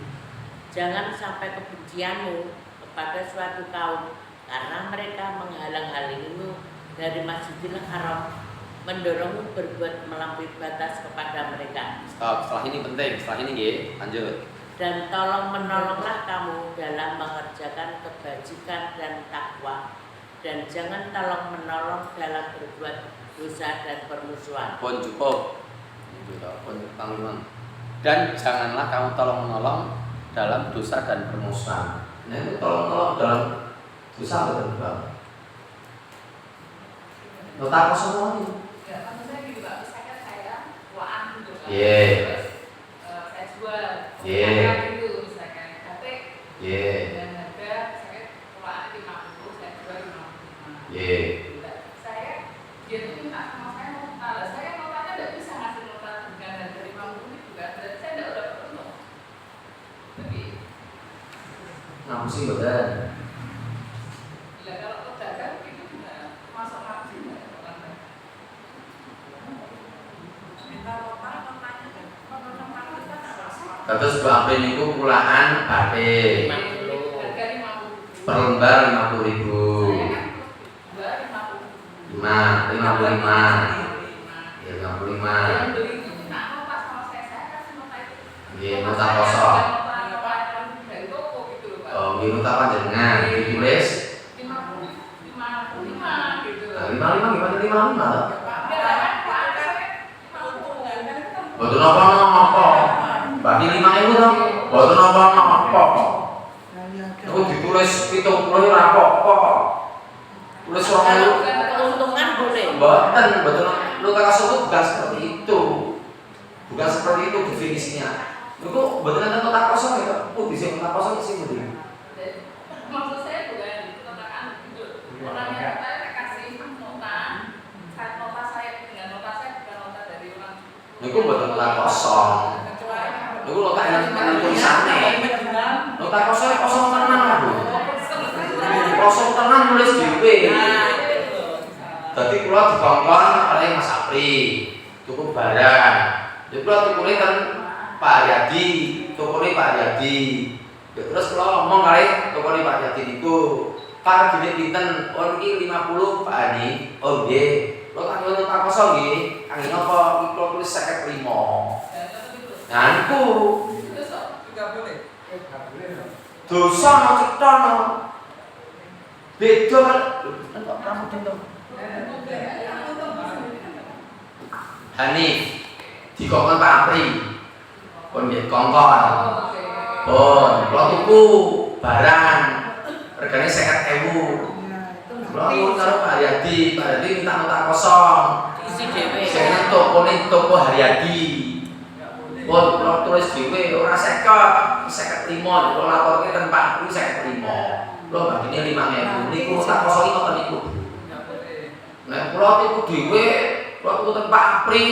C: Jangan sampai kebencianmu kepada suatu kaum karena mereka menghalang-halangimu dari Masjidil Haram, mendorongmu berbuat melampaui batas kepada mereka.
B: Stop, setelah ini penting, setelah ini nggih, lanjut.
C: Dan tolong menolonglah kamu dalam mengerjakan kebajikan dan takwa, dan jangan tolong menolong dalam berbuat dosa dan permusuhan.
B: Pun cukup. Pun Panglima. Dan janganlah kamu tolong menolong dalam dosa dan permusuhan.
A: Nah itu tolong dalam dosa betul bang. Nota kosong ini.
E: Ya, maksud saya gitu Pak, misalkan saya waan gitu kan.
A: Iya.
E: Terus saya jual.
A: Iya.
E: Itu misalkan batik.
A: Iya.
E: Dan harga saya waan 50, saya jual 55.
A: Iya.
E: Saya dia tuh minta sama saya nota. Lah saya notanya enggak bisa ngasih nota dengan harga 50 itu kan. Berarti saya enggak dapat untung. Tapi
A: Ngapu sih badan.
E: ya kalau pedagang itu juga masuk margin ya orang. Minta notanya kan. Kalau notanya kita enggak masalah.
A: Terus Bang Pin itu pulaan batik.
E: Harga 50.
A: Per lembar 50.000.
E: Saya kan jual 50.
A: 55. Ya 55.
E: Yang beli itu minta nota sama saya kasih nota itu.
A: Iya, nota kosong.
E: Nota dari toko gitu loh Pak.
A: Oh, ini nota panjenengan ditulis
E: 55 gitu loh.
A: 55 gimana 55 toh? Boten
E: Nah,
A: napa-napa. Bagi 5.000 toh. Boten napa-napa. Aku ditulis 70 ora apa-apa. Tulis 2.000.
C: Keuntungan boleh.
A: Betul. Nota kosong itu bukan seperti itu. Bukan seperti itu definisinya. Itu betul ada nota kosong ya. Oh, bisa nota kosong sih mending.
E: maksud saya bukan itu notakan gitu. Orangnya saya kasih nota, nota saya dengan nota saya bukan nota dari orang.
A: Itu betul nota kosong. Itu nota yang tulisannya. Nota kosong tenan aku. Kosong tenan nulis dhewe. Dadi kula dikongkon oleh Mas Apri. Cukup barang. Ya kula tukune kan Pak Haryadi, tukune Pak Haryadi. Ya terus kula ngomong kali tukune Pak Haryadi niku, "Pak gini pinten? Oh iki 50 Pak Ani." "Oh nggih." "Kula tak nyono tak kosong nggih." "Kangge napa?" "Iki kula tulis 55." Nah niku
E: Juga boleh.
A: dosa no cetha no. Beda kan kok rambut itu. Hanif dikongkon Pak Apri. Pun nggih kongkon. Pun kula tuku barang regane 50.000. Kula nuwun karo Pak Haryadi, Pak Haryadi minta nota kosong.
C: Isi dhewe.
A: Sing tokone toko Haryadi. Pun kula tulis dhewe ora 50, 55. Kula laporke ten Pak Apri 55. Kula bagine 5.000. Niku nota kosong iki ngoten niku. Nek kula tuku dhewe, kula tuku ten Pak Apri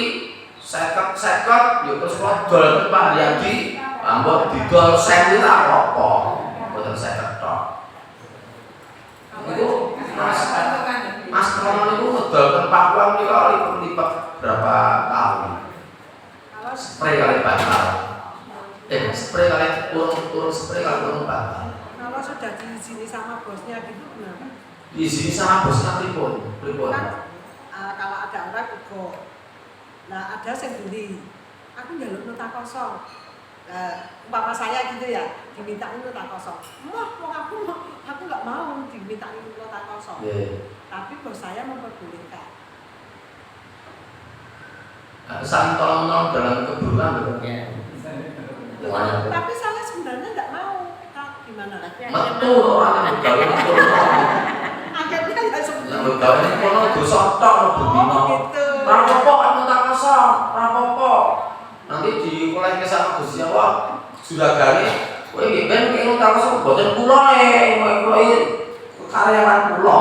A: 50, ya terus kula dol ten Pak Haryadi, ambok didol 1.000 tak apa-apa. Mboten 50 tok. Niku Mas Krono niku ngedol ten Papua niku lipat berapa tahun? Spray kali batal. Spray kali urung spray kali urung batal.
D: Kalau sudah diizini sama bosnya gitu kenapa?
A: Di sini sama bosnya pripun?
D: Kan kalau ada orang ugo, nah ada yang beli, aku njaluk nota kosong. Umpama saya gitu ya, dimintain nota kosong. Aku nggak mau dimintain nota kosong. Tapi bos saya memperbolehkan.
A: Saling tolong-tolong dalam keburukan betul.
D: Tapi saya sebenarnya nggak mau. Gimana?
A: Metu orang yang begawe metu.
D: Akhirnya ya sebenarnya.
A: Yang begawe ini kono dosa tok bendina.
D: Gitu.
A: Ora apa-apa kan nota kosong, ora apa-apa. Nanti dikolehke sama Gusti Allah. Juragane kowe nggih ben kene nota kosong boten kula kula iki karyawan kula.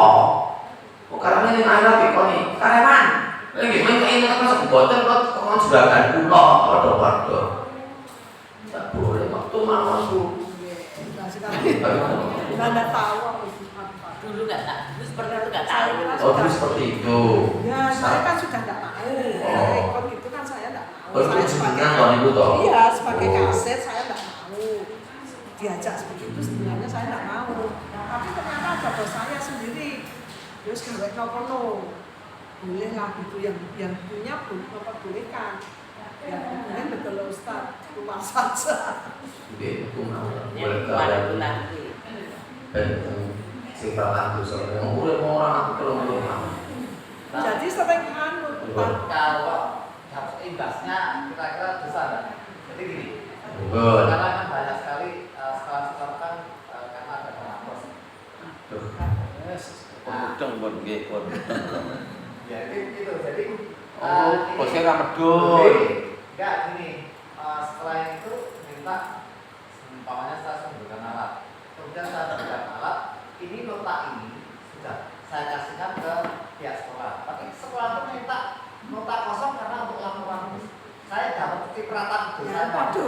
A: Kok karyawan ning ana dikoni karyawan. Kowe nggih men kene nota kosong boten kok juragan kula padha-padha. Tak boleh waktu mawon Bu.
D: Nggak tahu.
C: Dulu nggak tak, dulu seperti itu nggak tahu.
A: Oh, dulu seperti itu.
D: Ya, saya kan sudah nggak mau. Saya ikut gitu kan saya nggak mau.
A: Oh, itu
D: Saya sebagai
A: jenengan tahun itu toh?
D: iya, sebagai
A: Oh.
D: kaset saya nggak mau. Diajak seperti itu sebenarnya saya nggak mau. Tapi ternyata ada bos saya sendiri. Terus kembali nopo boleh lah gitu yang punya pun bapak bolehkan. Ya, kemudian betul Ustaz, keluar saja.
A: Oke, aku mau boleh
C: Yang keluar itu
A: kalian.
C: lagi.
A: Sing pertama tuh soalnya urip orang aku kalau belum mau.
D: Jadi sering anu, Pak.
F: Kalau dapat imbasnya kira-kira besar nggak? Jadi gini,
A: Good.
F: karena kan banyak sekali sekolah-sekolah kan karena ada kampus.
B: Mudeng pun nggih, pun.
F: Jadi itu, jadi
B: Oh, bosnya ra medun.
F: enggak gini, setelah itu minta umpamanya saya memberikan alat, kemudian saya berikan alat, ini nota ini sudah saya kasihkan ke pihak sekolah, tapi sekolah itu minta nota kosong karena untuk laporan saya dapat cipratan dosen.
D: Waduh,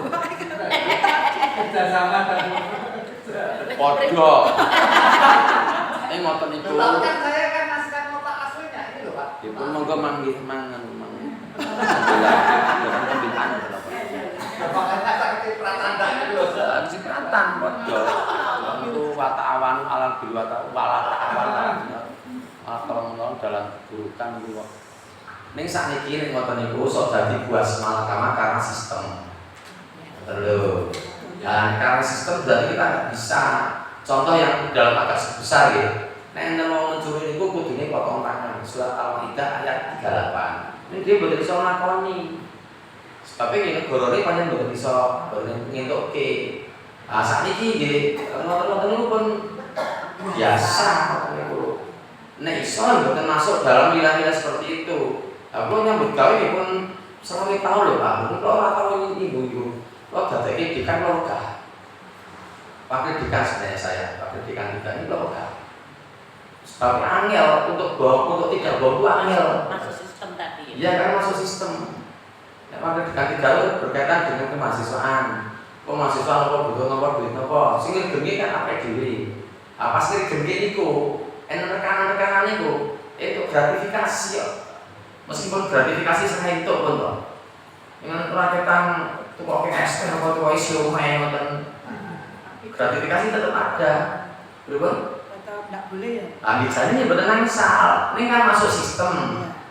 F: Sudah sama dan
B: Podo. Ngoten niku.
F: Tapi kan saya kan ngasihkan nota aslinya ini loh Pak.
B: Dipun monggo manggih mangan mangan. Pembinaan
F: Makanya saya cipratan dah itu loh.
B: Cipratan podo. Itu watawan alal bil wala ta'awan. Kalau menolong dalam keburukan itu kok.
A: Ning sakniki ning ngoten niku sok dadi buah semalakama karena sistem. Lho. Nah, karena sistem berarti kita nggak bisa. Contoh yang dalam agak besar ya. Nek mau mencuri niku kudune potong tangan. Surat Al-Maidah ayat 38. Ini dia boten iso nglakoni. Sebab iki negara iki pancen boten iso ngentukke. Ah sakniki nggih ngoten-ngoten niku pun biasa niku. Nek iso boten masuk dalam wilayah seperti itu. Aku nyambut gawe pun 20 tahun lho Pak. Mungkin kalau ora tau nyinggung-nyinggung. Lo dadekke dikan logah. Pakai dikan sebenarnya saya, pakai dikan ini logah. Sebab angel untuk bawa, untuk tidak bawa itu angel.
C: Masuk sistem tadi.
A: Iya kan masuk sistem. Nek pakai dikan itu berkaitan dengan kemahasiswaan. Kok mahasiswa nopo butuh nopo duit nopo. Sing ngegenge kan apa dhewe. Apa sing ngegenge niku? Rekanan-rekanan niku itu gratifikasi kok. Meskipun gratifikasi saya itu pun toh. Dengan perakitan tukok es teh apa tukok isi lumayan ngoten. Gratifikasi tetap ada. Betul?
D: tetap nggak boleh ya.
A: Ambil jane ya mboten nangsal. Ning kan masuk sistem.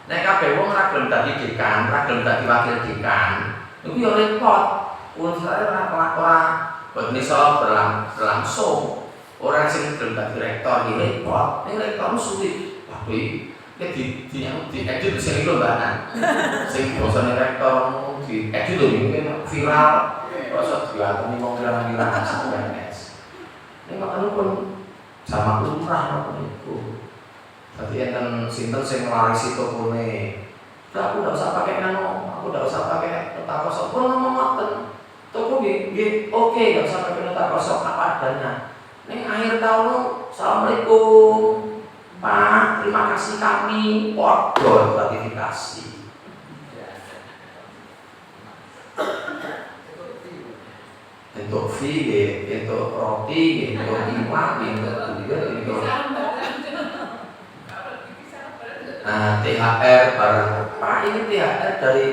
A: Nek kabeh wong ra gelem dadi dekan, ra gelem dadi wakil dekan. Niku yo repot. Unsure ora boten iso berlangsung. Orang sing gelem dadi rektor iki repot. Ning rektor sulit. Waduh di edit sing lombanan. Sing bosone rektor di edit lho mungkin viral. Kok diatoni wong viral-viral PNS. Ning makane pun sama lumrah apa niku. Dadi enten sinten sing nglarisi tokone. Aku ndak usah pakai nano, aku ndak usah pakai nota kosong. Pun ngomong ngoten. Toko nggih oke, ndak usah pakai nota kosong apa adanya. Ning akhir tahun, assalamualaikum. Pak, terima kasih kami. Waduh, gratifikasi. Untuk fee, untuk roti, untuk iwak, untuk juga, untuk THR barang. Pak ini THR dari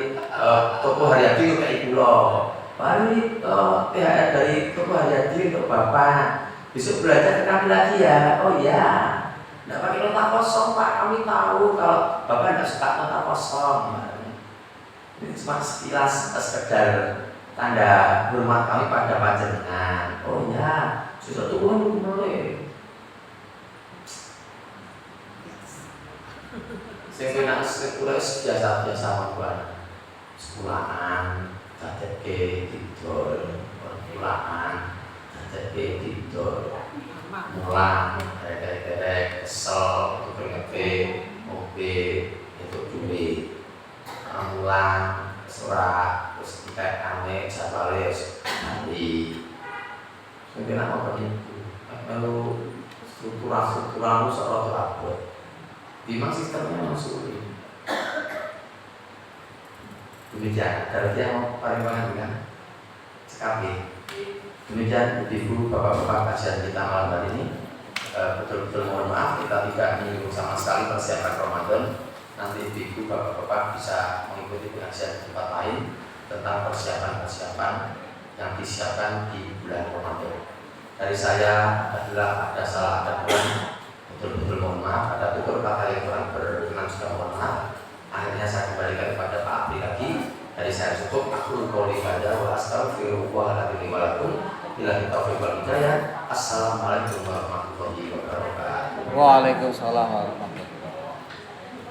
A: toko Haryadi untuk Ibu loh. Pak ini THR dari toko Haryadi untuk Bapak. Besok belajar ke kami lagi ya. Oh iya. Nggak pakai nota kosong Pak. Kami tahu kalau Bapak nggak suka nota kosong. Ini cuma sekilas sekedar tanda hormat kami pada panjenengan. Oh ya, sudah turun mulai. Saya kena sekolah biasa mawon. Sekolahan, dadekke tidur, perkulaan, dadekke tidur. Mulang, derek-derek, kesel, keringetke, ngopi, itu duit. Mulang, surat, terus kita aneh, jadwalnya nanti. Saya kena apa itu? Lalu struktura-strukturamu seolah terabot. Memang sistemnya memang sulit. Demikian, dari yang paling banyak kan sekali. Demikian ibu bapak-bapak kajian kita malam hari ini. betul-betul mohon maaf kita tidak menyinggung sama sekali persiapan Ramadan. Nanti ibu bapak-bapak bisa mengikuti pengajian di tempat lain tentang persiapan-persiapan yang disiapkan di bulan Ramadan. Dari saya adalah ada salah, ada kurang, betul-betul mohon maaf. Ada tutur kata yang kurang berkenan juga mohon maaf. Akhirnya saya kembalikan kepada Pak Abdi lagi. Dari saya cukup, aku qouli hadza wa astaghfirullahaladzim wa lakum. Billahi taufiq wal hidayah. Assalamualaikum warahmatullahi wabarakatuh.
F: Waalaikumsalam warahmatullahi wabarakatuh.